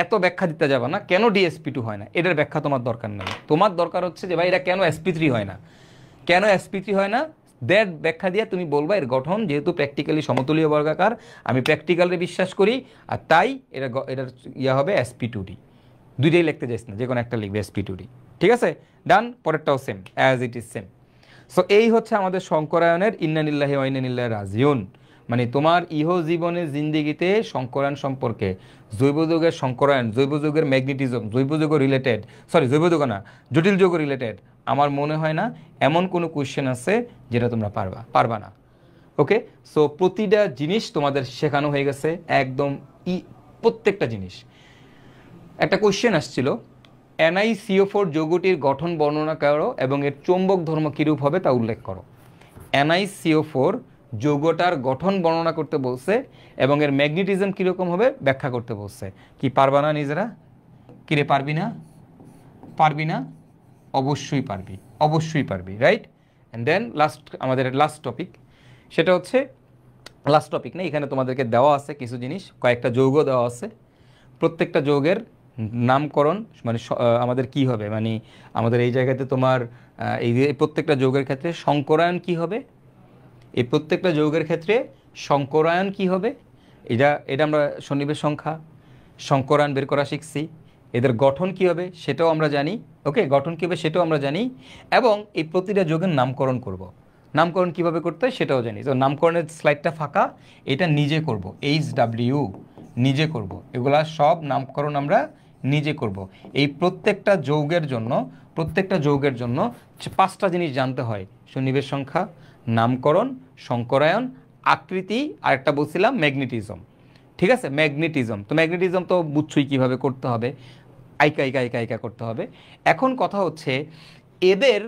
A: এত ব্যাখ্যা দিতে যাবে না কেন DsP2 হয় না এটার ব্যাখ্যা তোমার দরকার নেই তোমার দরকার হচ্ছে যে ভাই এটা কেন sp3 হয় না কেন sp3 হয় না দ্যাট ব্যাখ্যা দিয়ে তুমি বলবা এর গঠন যেহেতু প্র্যাকটিক্যালি সমতুলীয় বর্গাকার আমি প্র্যাকটিক্যালে বিশ্বাস করি আর তাই এটার হবে sp2d দুইটাই লিখতে যাইস না যে কোনো একটা লিখবে sp2d ঠিক আছে ডান পরেরটাও same as it is same so এই হচ্ছে আমাদের শঙ্করায়নের ইন্নানিল্লাহি ওয়া ইন্নানিল্লাহি রাজিউন মানে তোমার ইহ জীবনে জিন্দিগিতে শঙ্করায়ন সম্পর্কে জৈব যৌগের শঙ্করায়ন জৈব যৌগের ম্যাগনেটিজম জৈব যৌগ রিলেটেড জৈব যৌগ না জটিল যৌগ রিলেটেড আমার মনে হয় না এমন কোনো কোয়েশ্চেন আছে যেটা তোমরা পারবা না ওকে সো প্রতিটা জিনিস তোমাদের শেখানো হয়ে গেছে একদম প্রত্যেকটা জিনিস একটা কোয়েশ্চেন আসছিল NiCO4 যৌগটির গঠন বর্ণনা করো এবং এর চৌম্বক ধর্ম কীরূপ হবে তা উল্লেখ করো NiCO4 যৌগটার গঠন বর্ণনা করতে বলছে এবং এর ম্যাগনেটিজম কীরকম হবে ব্যাখ্যা করতে বলছে কি পারবা না নিজেরা কিরে পারবি না অবশ্যই পারবি রাইট অ্যান্ড দেন আমাদের লাস্ট টপিক সেটা হচ্ছে লাস্ট টপিক না এখানে তোমাদেরকে দেওয়া আছে কিছু জিনিস কয়েকটা যৌগ দেওয়া আছে প্রত্যেকটা যৌগের নামকরণ মানে আমাদের কি হবে মানে আমাদের এই জায়গাতে তোমার এই প্রত্যেকটা যৌগের ক্ষেত্রে শঙ্করায়ন কি হবে এই প্রত্যেকটা যৌগের ক্ষেত্রে শঙ্করায়ন কি হবে এটা আমরা সন্নিবেশ সংখ্যা শঙ্করায়ন বের করা শিখছি এদের গঠন কি হবে সেটাও আমরা জানি ওকে গঠন কী হবে সেটাও আমরা জানি এবং এই প্রতিটা যৌগের নামকরণ করব নামকরণ কিভাবে করতে হয় সেটাও জানি তো নামকরণের স্লাইডটা ফাঁকা এটা নিজে করব HW নিজে করব এগুলা সব নামকরণ আমরা নিজে করব এই প্রত্যেকটা যৌগের জন্য 5টা জিনিস জানতে হয় সন্নিবেশ সংখ্যা নামকরণ শঙ্করায়ন আকৃতি আর একটা বলছিলাম ম্যাগনেটিজম ঠিক আছে ম্যাগনেটিজম তো বুঝছই কীভাবে করতে হবে আইকা করতে হবে এখন কথা হচ্ছে এদের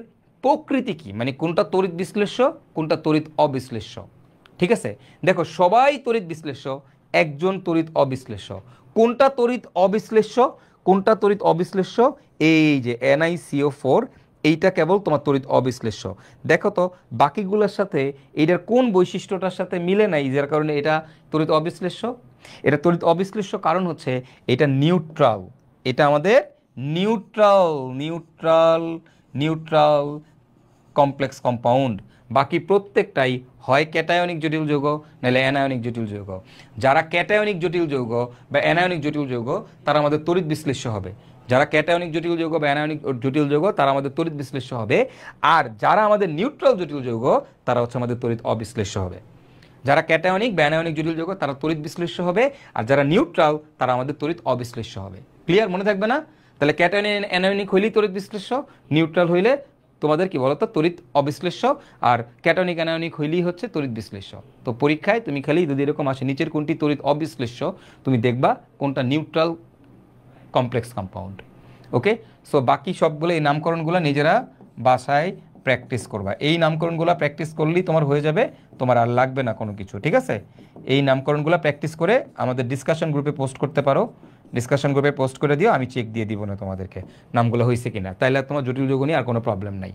A: প্রকৃতি কি মানে কোনটা তড়িৎ বিশ্লেষ্য কোনটা তড়িৎ অবিশ্লেষ্য ঠিক আছে দেখো সবাই তড়িৎ বিশ্লেষ্য একজন তড়িৎ অবিশ্লেষ্য কোনটা তড়িৎ অবিশ্লেষ্য এই যে NiCO4 এইটা কেবল তোমার তড়িৎ অবিশ্লেষ্য দেখো তো বাকিগুলোর সাথে এইটার কোন বৈশিষ্ট্যটার সাথে মিলে নাই যার কারণে এটা তড়িৎ অবিশ্লেষ্য এটা তড়িৎ অবিশ্লেষ্য কারণ হচ্ছে এটা নিউট্রাল এটা আমাদের নিউট্রাল কমপ্লেক্স কম্পাউন্ড বাকি প্রত্যেকটাই হয় ক্যাটায়নিক জটিল যৌগ নাহলে অ্যানায়নিক জটিল যৌগ যারা ক্যাটায়নিক জটিল যৌগ বা অ্যানায়নিক জটিল যৌগ তারা আমাদের তড়িৎ বিশ্লেষ্য হবে যারা ক্যাটায়নিক জটিল যৌগ বা অ্যানায়নিক জটিল যৌগ তারা আমাদের তড়িৎ বিশ্লেষ্য হবে আর যারা আমাদের নিউট্রাল জটিল যৌগ তারা হচ্ছে আমাদের তড়িৎ অবিশ্লেষ্য হবে যারা ক্যাটায়নিক বা অ্যানায়নিক জটিল যৌগ তারা তড়িৎ বিশ্লেষ্য হবে আর যারা নিউট্রাল তারা আমাদের তড়িৎ অবিশ্লেষ্য হবে ক্লিয়ার মনে থাকবে না তাহলে ক্যাটায়নিক অ্যানায়নিক হইলেই তড়িৎ বিশ্লেষ্য নিউট্রাল হইলে তোমাদের কি বলতো তড়িৎ অবিশ্লেষ্য, আর ক্যাটায়নিক অ্যানায়নিক হইলেই হচ্ছে তড়িৎ বিশ্লেষ্য। তো পরীক্ষায় তুমি খালি যদি এরকম আসে নিচের কোনটি তড়িৎ অবিশ্লেষ্য, তুমি দেখবা কোনটা নিউট্রাল কমপ্লেক্স কম্পাউন্ড। ওকে, সো বাকি সবগুলো এই নামকরণগুলো নিজেরা বাসায় প্র্যাকটিস করবা। এই নামকরণগুলো প্র্যাকটিস করলেই তোমার হয়ে যাবে, তোমার আর লাগবে না কোনো কিছু, ঠিক আছে? এই নামকরণগুলো প্র্যাকটিস করে আমাদের ডিসকাশন গ্রুপে পোস্ট করতে পারো, ডিসকাশন গ্রুপে পোস্ট করে দিও, আমি চেক দিয়ে দিব না তোমাদেরকে নামগুলো হয়েছে কিনা, তাইলে তোমার জটিল যৌগ নিয়ে আর কোনো প্রবলেম নাই।